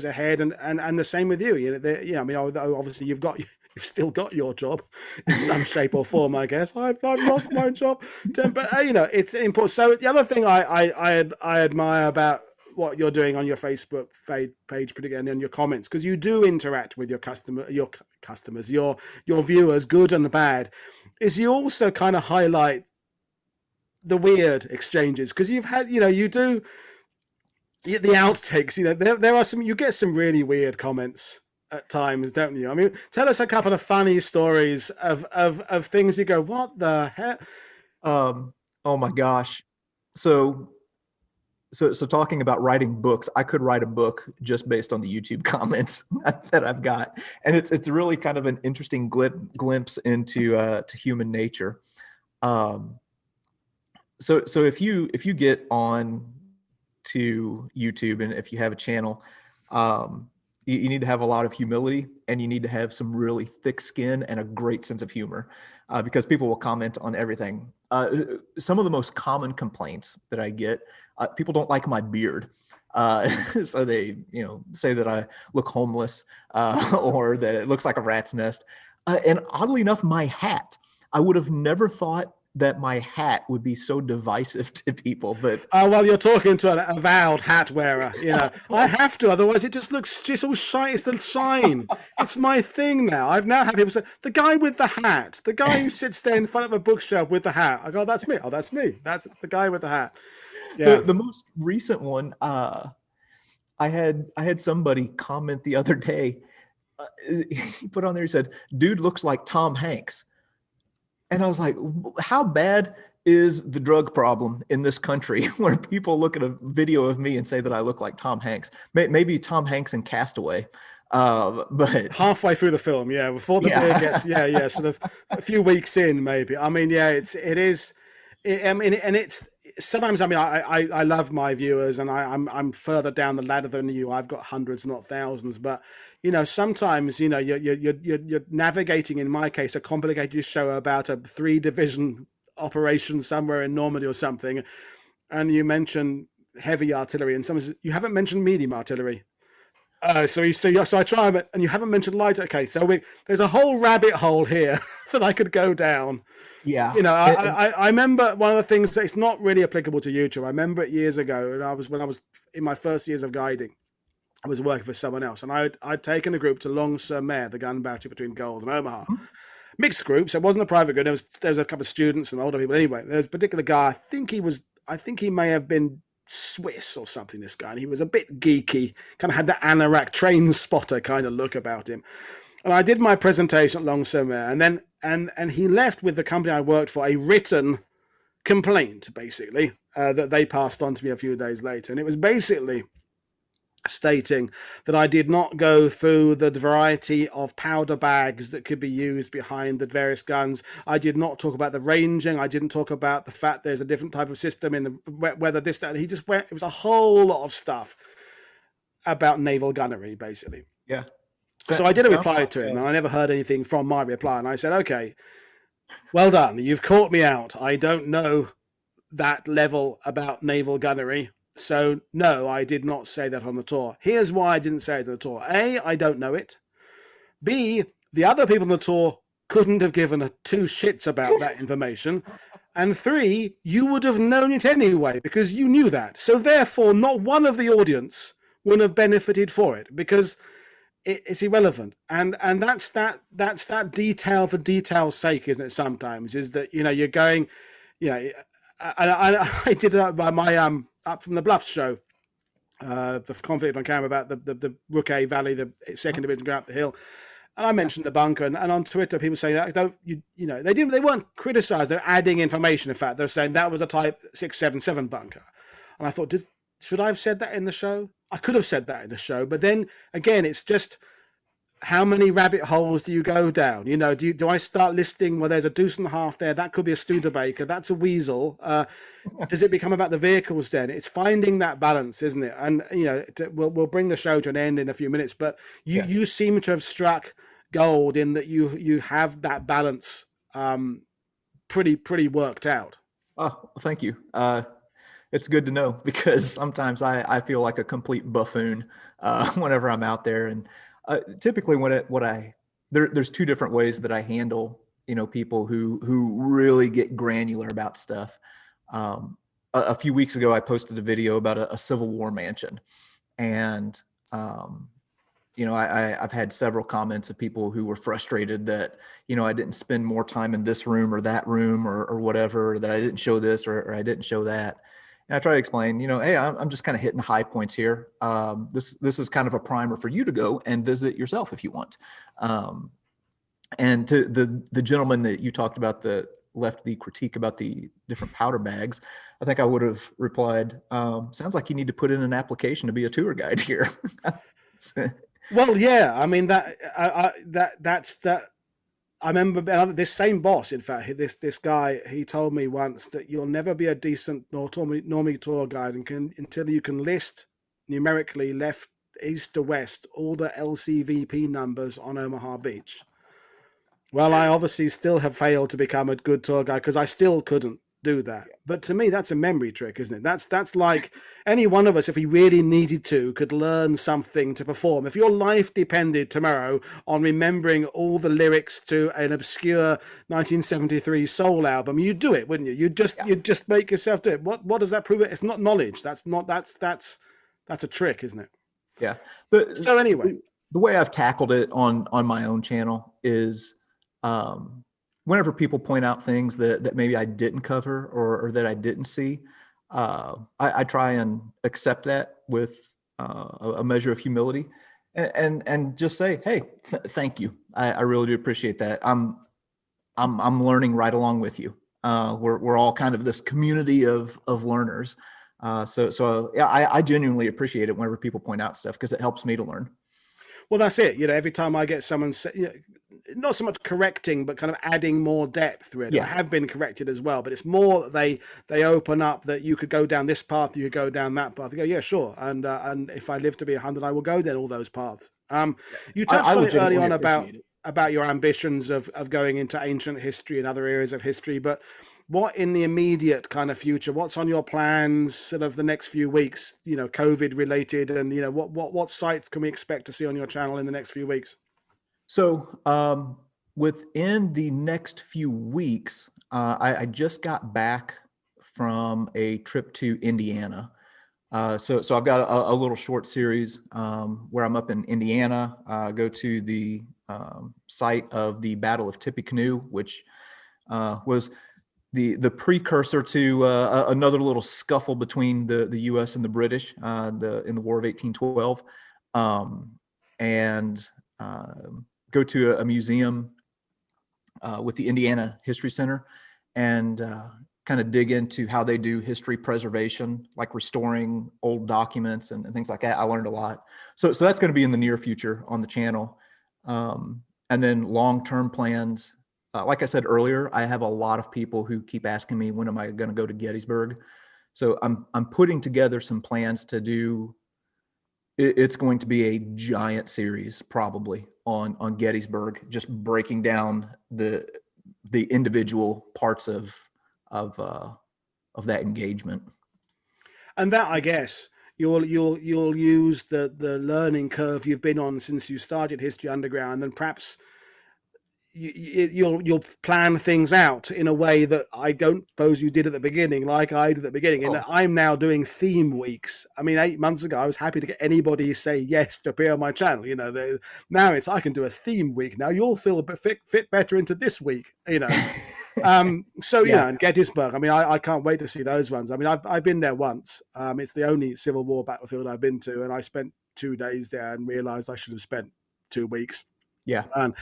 ahead. And the same with you. Obviously you've still got your job in some shape or form, I guess. I've lost my job, but it's important. So the other thing I admire about what you're doing on your Facebook page, particularly in your comments, because you do interact with your customers, your viewers, good and bad, is you also kind of highlight the weird exchanges, because you've had, you do the outtakes. There are you get some really weird comments at times, don't you? I mean, tell us a couple of funny stories of things you go, what the heck? Oh my gosh. So talking about writing books, I could write a book just based on the YouTube comments that I've got. And it's really kind of an interesting glimpse into to human nature. So if you get on to YouTube, and if you have a channel, you need to have a lot of humility, and you need to have some really thick skin and a great sense of humor, because people will comment on everything. Some of the most common complaints that I get, people don't like my beard. So they, say that I look homeless, or that it looks like a rat's nest. And oddly enough, my hat, I would have never thought that my hat would be so divisive to people, but Well, you're talking to an avowed hat wearer. I have to, otherwise it just all shine. It's the shine. It's my thing now. I've now had people say, the guy with the hat, the guy who sits there in front of a bookshelf with the hat. I go, that's me. Oh, that's me. That's the guy with the hat. Yeah. the most recent one, I had somebody comment the other day. He put on there, he said, "Dude looks like Tom Hanks." And I was like, how bad is the drug problem in this country where people look at a video of me and say that I look like Tom Hanks? Maybe Tom Hanks in Castaway. But halfway through the film, yeah, before the beard gets, sort of a few weeks in, maybe. I mean, yeah, it is. And it's sometimes. I mean, I love my viewers, and I'm further down the ladder than you. I've got hundreds, not thousands, but sometimes you're navigating. In my case, a complicated show about a 3-division operation somewhere in Normandy or something, and you mention heavy artillery, and sometimes you haven't mentioned medium artillery. So I try, and you haven't mentioned light. Okay, so there's a whole rabbit hole here that I could go down. Yeah. I remember one of the things that it's not really applicable to YouTube. I remember it years ago, and when I was in my first years of guiding, I was working for someone else, and I'd taken a group to Long-sur-Mer, the gun battery between Gold and Omaha. Mm-hmm. Mixed groups. It wasn't a private group. There was a couple of students and older people. Anyway, there was a particular guy. I think he may have been Swiss or something, this guy, and he was a bit geeky, kind of had the anorak train spotter kind of look about him. And I did my presentation at Long-sur-Mer, and then and he left with the company I worked for a written complaint, basically, that they passed on to me a few days later. And it was basically stating that I did not go through the variety of powder bags that could be used behind the various guns. I did not talk about the ranging. I didn't talk about the fact there's a different type of system in the whether this, that. He just went, it was a whole lot of stuff about naval gunnery, basically. Yeah. So I did a reply to him, and I never heard anything from my reply. And I said, okay, well done. You've caught me out. I don't know that level about naval gunnery. So, no, I did not say that on the tour. Here's why I didn't say it on the tour. A, I don't know it. B, the other people on the tour couldn't have given a two shits about that information. And 3, you would have known it anyway because you knew that. So, therefore, not one of the audience would have benefited for it because it's irrelevant. And that's that detail for detail's sake, isn't it? Sometimes is that, you're going, I did my Up from the Bluffs show, the conflict on camera about the Rooke Valley, the second division going up the hill, and I mentioned the bunker, and on Twitter people say that they weren't criticized, they're adding information. In fact, they're saying that was a Type 677 bunker, and I thought, should I have said that in the show? I could have said that in the show, but then again, it's just how many rabbit holes do you go down? Do I start listing, well, there's a deuce and a half there, that could be a Studebaker, that's a Weasel. Does it become about the vehicles then? It's finding that balance, isn't it? And we'll bring the show to an end in a few minutes, but you seem to have struck gold in that you have that balance pretty worked out. Oh, thank you. It's good to know because sometimes I feel like a complete buffoon whenever I'm out there. And typically there's 2 different ways that I handle, people who really get granular about stuff. A few weeks ago, I posted a video about a Civil War mansion, and I've had several comments of people who were frustrated that, I didn't spend more time in this room or that room or whatever, that I didn't show this or I didn't show that. And I try to explain, hey, I'm just kind of hitting the high points here. This is kind of a primer for you to go and visit yourself if you want. And to the gentleman that you talked about that left the critique about the different powder bags, I think I would have replied, sounds like you need to put in an application to be a tour guide here. Well, yeah, I mean that's that. I remember this same boss, in fact, this guy, he told me once that you'll never be a decent normie tour guide until you can list numerically left, east to west, all the LCVP numbers on Omaha Beach. Well, I obviously still have failed to become a good tour guide because I still couldn't do that. But to me, that's a memory trick, isn't it? That's like any one of us, if we really needed to, could learn something to perform. If your life depended tomorrow on remembering all the lyrics to an obscure 1973 soul album, you'd do it, wouldn't you? You'd just make yourself do it. What does that prove? It's not knowledge. That's a trick, isn't it? Yeah. So anyway, the way I've tackled it on my own channel is, whenever people point out things that maybe I didn't cover or that I didn't see, I try and accept that with a measure of humility, and just say, hey, thank you. I really do appreciate that. I'm learning right along with you. We're all kind of this community of learners. So yeah, I genuinely appreciate it whenever people point out stuff, because it helps me to learn. Well, that's it. Every time I get someone say, not so much correcting, but kind of adding more depth to it. Yeah. I have been corrected as well, but it's more that they open up that you could go down this path, you could go down that path. I go, yeah, sure. And if I live to be 100, I will go down all those paths. You touched on it early on about your ambitions of going into ancient history and other areas of history, but what in the immediate kind of future, what's on your plans sort of the next few weeks, COVID related, and what sites can we expect to see on your channel in the next few weeks? So within the next few weeks, I just got back from a trip to Indiana. So I've got a little short series where I'm up in Indiana, go to the site of the Battle of Tippecanoe, which was the precursor to another little scuffle between the U.S. and the British in the War of 1812, and go to a museum with the Indiana History Center, and kind of dig into how they do history preservation, like restoring old documents and things like that. I learned a lot. So that's going to be in the near future on the channel. And then long-term plans. Like I said earlier, I have a lot of people who keep asking me, when am I going to go to Gettysburg? So I'm putting together some plans to do. It's going to be a giant series, probably on Gettysburg, just breaking down the individual parts of that engagement. And that, I guess, you'll use the learning curve you've been on since you started History Underground, and perhaps you'll plan things out in a way that I don't suppose you did at the beginning, like I did at the beginning. And I'm now doing theme weeks. I mean, 8 months ago, I was happy to get anybody say yes to appear on my channel. Now it's, I can do a theme week. Now you'll feel fit better into this week, and Gettysburg, I mean, I can't wait to see those ones. I mean, I've been there once. It's the only Civil War battlefield I've been to, and I spent 2 days there and realized I should have spent 2 weeks. Yeah. And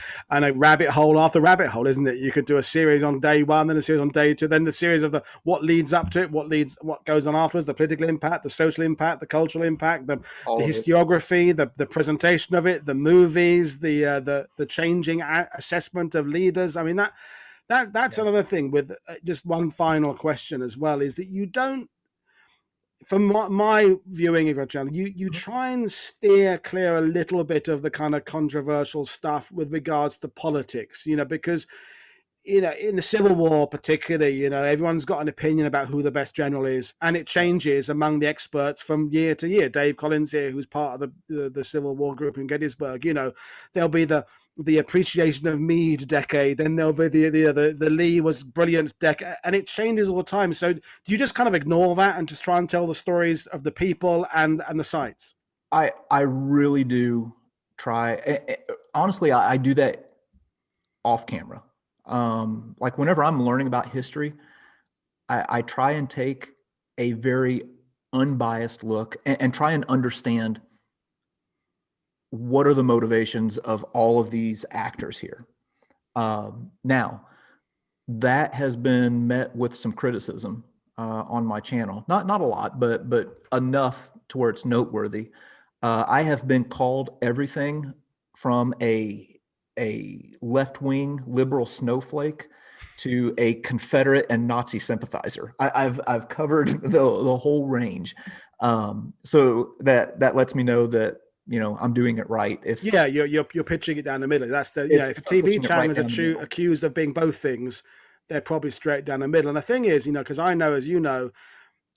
a rabbit hole after rabbit hole, isn't it? You could do a series on day 1, then a series on day 2, then the series of what leads up to it, what goes on afterwards, the political impact, the social impact, the cultural impact, the historiography, the presentation of it, the movies, the changing assessment of leaders. I mean, that's another thing with just one final question as well, is that you don't, from my viewing of your channel, you try and steer clear a little bit of the kind of controversial stuff with regards to politics, because, in the Civil War particularly, everyone's got an opinion about who the best general is, and it changes among the experts from year to year. Dave Collins here, who's part of the Civil War group in Gettysburg, there'll be the appreciation of Meade decade, then there'll be the Lee was brilliant decade, and it changes all the time. So do you just kind of ignore that and just try and tell the stories of the people and the sites? I really do try. Honestly, I do that off camera. Like whenever I'm learning about history, I try and take a very unbiased look and try and understand what are the motivations of all of these actors here. Now, that has been met with some criticism on my channel. Not a lot, but enough to where it's noteworthy. I have been called everything from a left-wing liberal snowflake to a Confederate and Nazi sympathizer. I've covered the whole range. So that lets me know that I'm doing it right. You're pitching it down the middle. That's if a TV channel is accused of being both things, they're probably straight down the middle. And the thing is, because I know, as you know,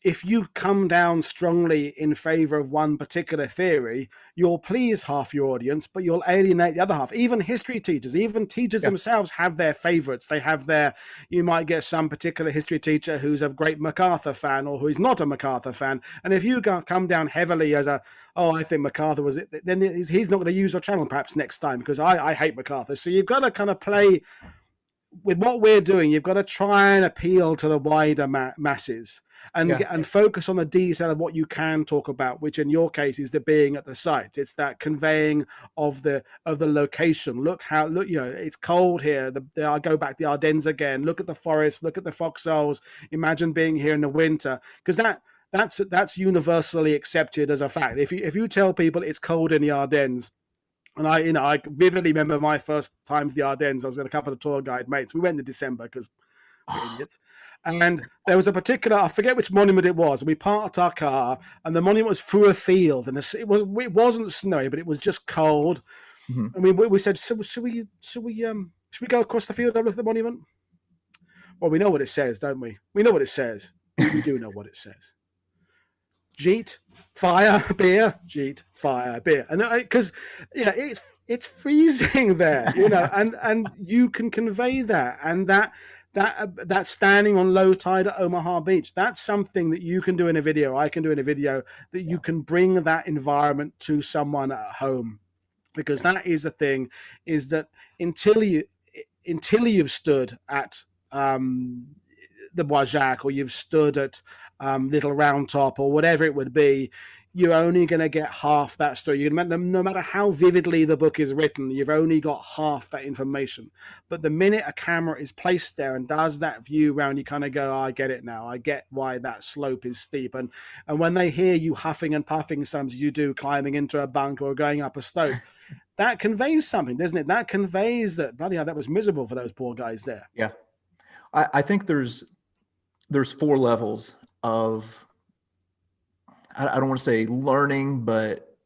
if you come down strongly in favor of one particular theory, you'll please half your audience, but you'll alienate the other half. Even history teachers, even teachers themselves have their favorites. They have you might get some particular history teacher who's a great MacArthur fan or who's not a MacArthur fan. And if you come down heavily as I think MacArthur was it, then he's not going to use your channel perhaps next time because I hate MacArthur. So you've got to kind of play with what we're doing. You've got to try and appeal to the wider masses and focus on the detail of what you can talk about, which in your case is the being at the site. It's that conveying of the location. Look, it's cold here. I go back to the Ardennes again. Look at the forest. Look at the foxholes. Imagine being here in the winter, because that's universally accepted as a fact. If you tell people it's cold in the Ardennes, and I vividly remember my first time to the Ardennes. I was with a couple of tour guide mates. We went in December because we're idiots. And there was a particular, I forget which monument it was. We parked our car, and the monument was through a field, and it wasn't snowy, but it was just cold. Mm-hmm. And we said, should we go across the field and look at the monument? Well, we know what it says, don't we? We know what it says. We do know what it says. Jeet, fire, beer, Jeet, fire, beer. And because it's freezing there, and you can convey that, and that standing on low tide at Omaha Beach, that's something that you can do in a video. I can do in a video, that you can bring that environment to someone at home, because that is the thing, is that until you've stood at the Bois Jacques, or you've stood at Little Round Top, or whatever it would be, you're only going to get half that story. No matter how vividly the book is written, you've only got half that information. But the minute a camera is placed there and does that view round, you kind of go, I get it now. I get why that slope is steep. And when they hear you huffing and puffing, sometimes as you do, climbing into a bunk or going up a slope, that conveys something, doesn't it? That conveys that, bloody hell, that was miserable for those poor guys there. Yeah. I think there's 4 levels of, I don't want to say learning, but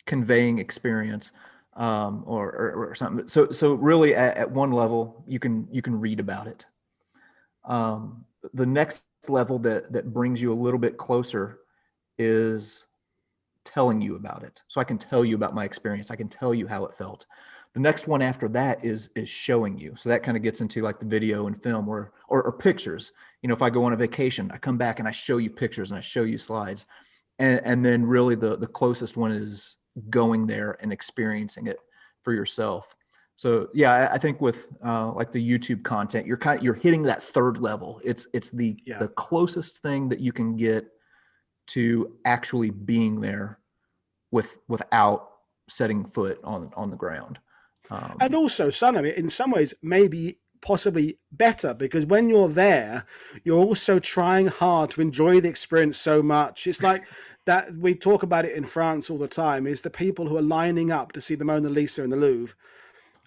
conveying experience, or something. So really at one level, you can read about it. The next level that brings you a little bit closer is telling you about it. So I can tell you about my experience. I can tell you how it felt. The next one after that is showing you. So that kind of gets into like the video and film or pictures. If I go on a vacation, I come back and I show you pictures and I show you slides. And then really the closest one is going there and experiencing it for yourself. So yeah, I think with like the YouTube content, you're hitting that 3rd level. It's the closest thing that you can get to actually being there without setting foot on the ground. And also, son, I mean, in some ways, maybe possibly better, because when you're there, you're also trying hard to enjoy the experience so much. It's like that, we talk about it in France all the time, is the people who are lining up to see the Mona Lisa in the Louvre.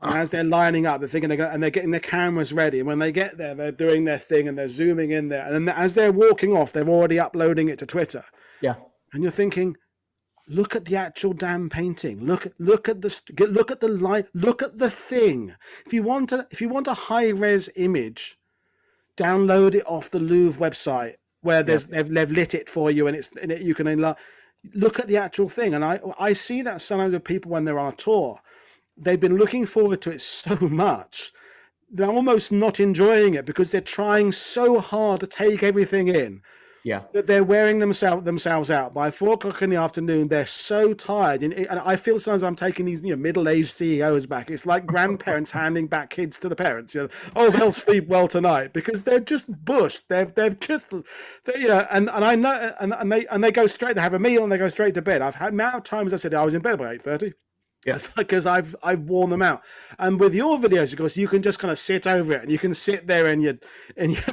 And as they're lining up, they're thinking and they're getting their cameras ready. And when they get there, they're doing their thing and they're zooming in there. And then as they're walking off, they're already uploading it to Twitter. Yeah. And you're thinking, look at the actual damn painting. Look at the light. Look at the thing. If you want a high res image, download it off the Louvre website where they've lit it for you, and you can look at the actual thing. And I see that sometimes with people when they're on a tour, they've been looking forward to it so much, they're almost not enjoying it because they're trying so hard to take everything in. Yeah, that they're wearing themselves out. By 4 o'clock in the afternoon, they're so tired, and I feel sometimes I'm taking these middle-aged CEOs back. It's like grandparents handing back kids to the parents. Oh, they'll sleep well tonight, because they're just bushed. They've just and I know, and they go straight. They have a meal and they go straight to bed. I've had amount of times I've said I was in bed by 8:30. Yeah, because I've worn them out. And with your videos, of course, you can just kind of sit over it, and you can sit there in your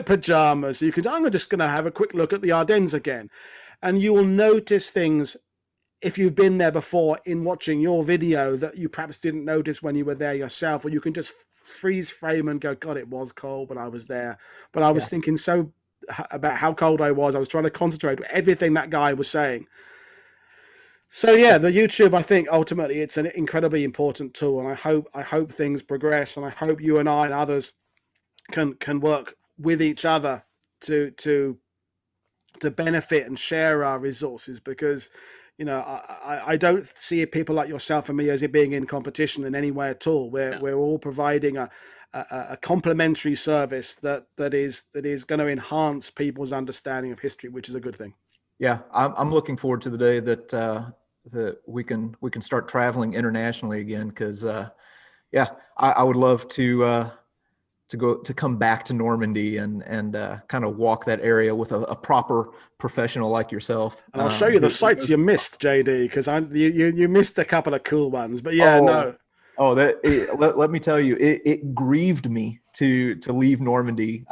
pajamas. I'm just going to have a quick look at the Ardennes again, and you will notice things if you've been there before in watching your video that you perhaps didn't notice when you were there yourself, or you can just freeze frame and go, God, it was cold when I was there, but I was thinking so about how cold I was. I was trying to concentrate with everything that guy was saying. So yeah, the YouTube, I think ultimately it's an incredibly important tool, and I hope things progress, and I hope you and I and others can work with each other to benefit and share our resources, because I don't see people like yourself and me as it being in competition in any way at all. We're all providing a complementary service that is going to enhance people's understanding of history, which is a good thing. Yeah, I'm looking forward to the day that that we can start traveling internationally again, because yeah, I would love to come back to Normandy and kind of walk that area with a proper professional like yourself. And I'll show you the sites you missed, JD, because you missed a couple of cool ones. But yeah, no. Oh, let me tell you, it grieved me to leave Normandy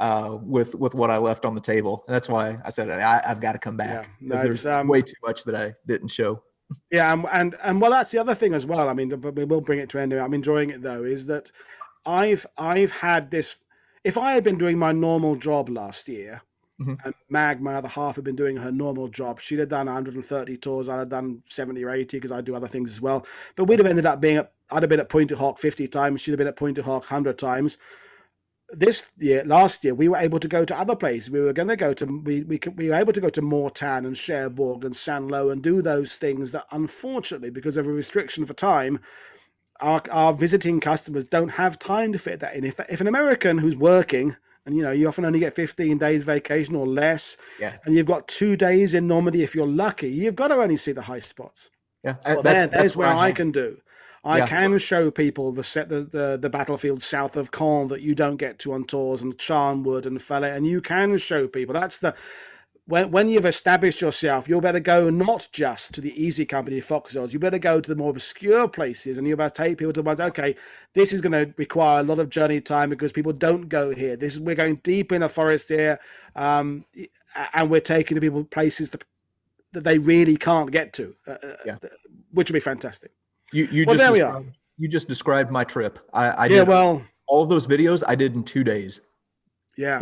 with what I left on the table. And that's why I said I've got to come back. Yeah, no, there's way too much that I didn't show. Yeah, and well, that's the other thing as well. I mean, we will bring it to an end. I'm enjoying it though. Is that I've had this. If I had been doing my normal job last year, and Mag, my other half, had been doing her normal job, she'd have done 130 tours. I'd have done 70 or 80 because I do other things as well. But we'd have ended up I'd have been at Point du Hoc 50 times. She'd have been at Point du Hoc 100 times. Last year, we were able to go to other places. We were going to go to we were able to go to Mortain and Cherbourg and Saint-Lô and do those things that, unfortunately, because of a restriction for time, our visiting customers don't have time to fit that in. If an American who's working, and you often only get 15 days vacation or less, and you've got 2 days in Normandy, if you're lucky, you've got to only see the high spots. Yeah, well, there's where I can do. I can show people the battlefield south of Caen that you don't get to on tours, and Charnwood and Falaise, and you can show people. That's when you've established yourself, you'll better go not just to the easy company foxholes. You better go to the more obscure places, and you better take people to the ones, okay, this is going to require a lot of journey time because people don't go here. We're going deep in a forest here, and we're taking the people places that they really can't get to, which would be fantastic. You just described my trip. I did all of those videos I did in 2 days. Yeah.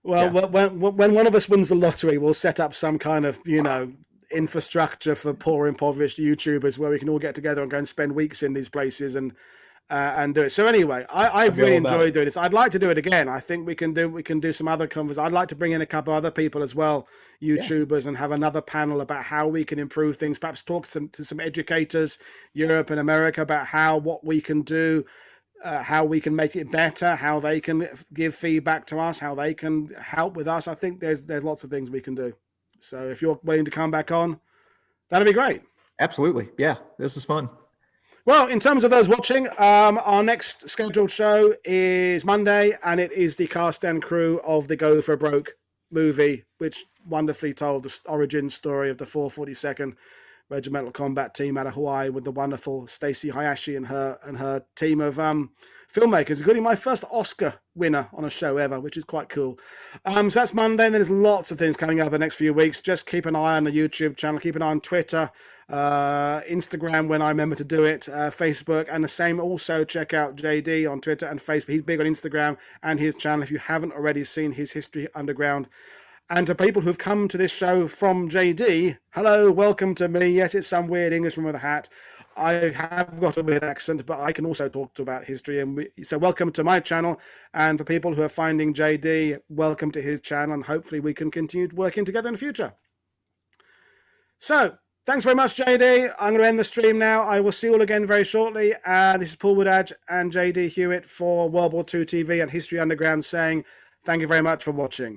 When one of us wins the lottery, we'll set up some kind of, infrastructure for poor, impoverished YouTubers where we can all get together and go and spend weeks in these places and do it. So anyway, I've really enjoyed doing this. I'd like to do it again. I think we can do some other conferences. I'd like to bring in a couple other people as well, YouTubers, and have another panel about how we can improve things. Perhaps talk to some educators, Europe and America, about what we can do. How we can make it better, how they can give feedback to us, how they can help with us. I think there's lots of things we can do. So if you're willing to come back on, that'd be great. Absolutely. Yeah, this is fun. Well, in terms of those watching, our next scheduled show is Monday, and it is the cast and crew of the Go for Broke movie, which wonderfully told the origin story of the 442nd Regimental Combat Team out of Hawaii with the wonderful Stacey Hayashi and her team of filmmakers, including my first Oscar winner on a show ever, which is quite cool. So that's Monday, and then there's lots of things coming up the next few weeks. Just keep an eye on the YouTube channel, keep an eye on Twitter, Instagram when I remember to do it, Facebook, and the same. Also check out JD on Twitter and Facebook. He's big on Instagram and his channel if you haven't already seen his History Underground. And to people who've come to this show from JD, hello, welcome to me. Yes, it's some weird Englishman with a hat. I have got a weird accent, but I can also talk about history. And so welcome to my channel. And for people who are finding JD, welcome to his channel. And hopefully we can continue working together in the future. So thanks very much, JD. I'm going to end the stream now. I will see you all again very shortly. This is Paul Woodadge and JD Huitt for World War II TV and History Underground saying thank you very much for watching.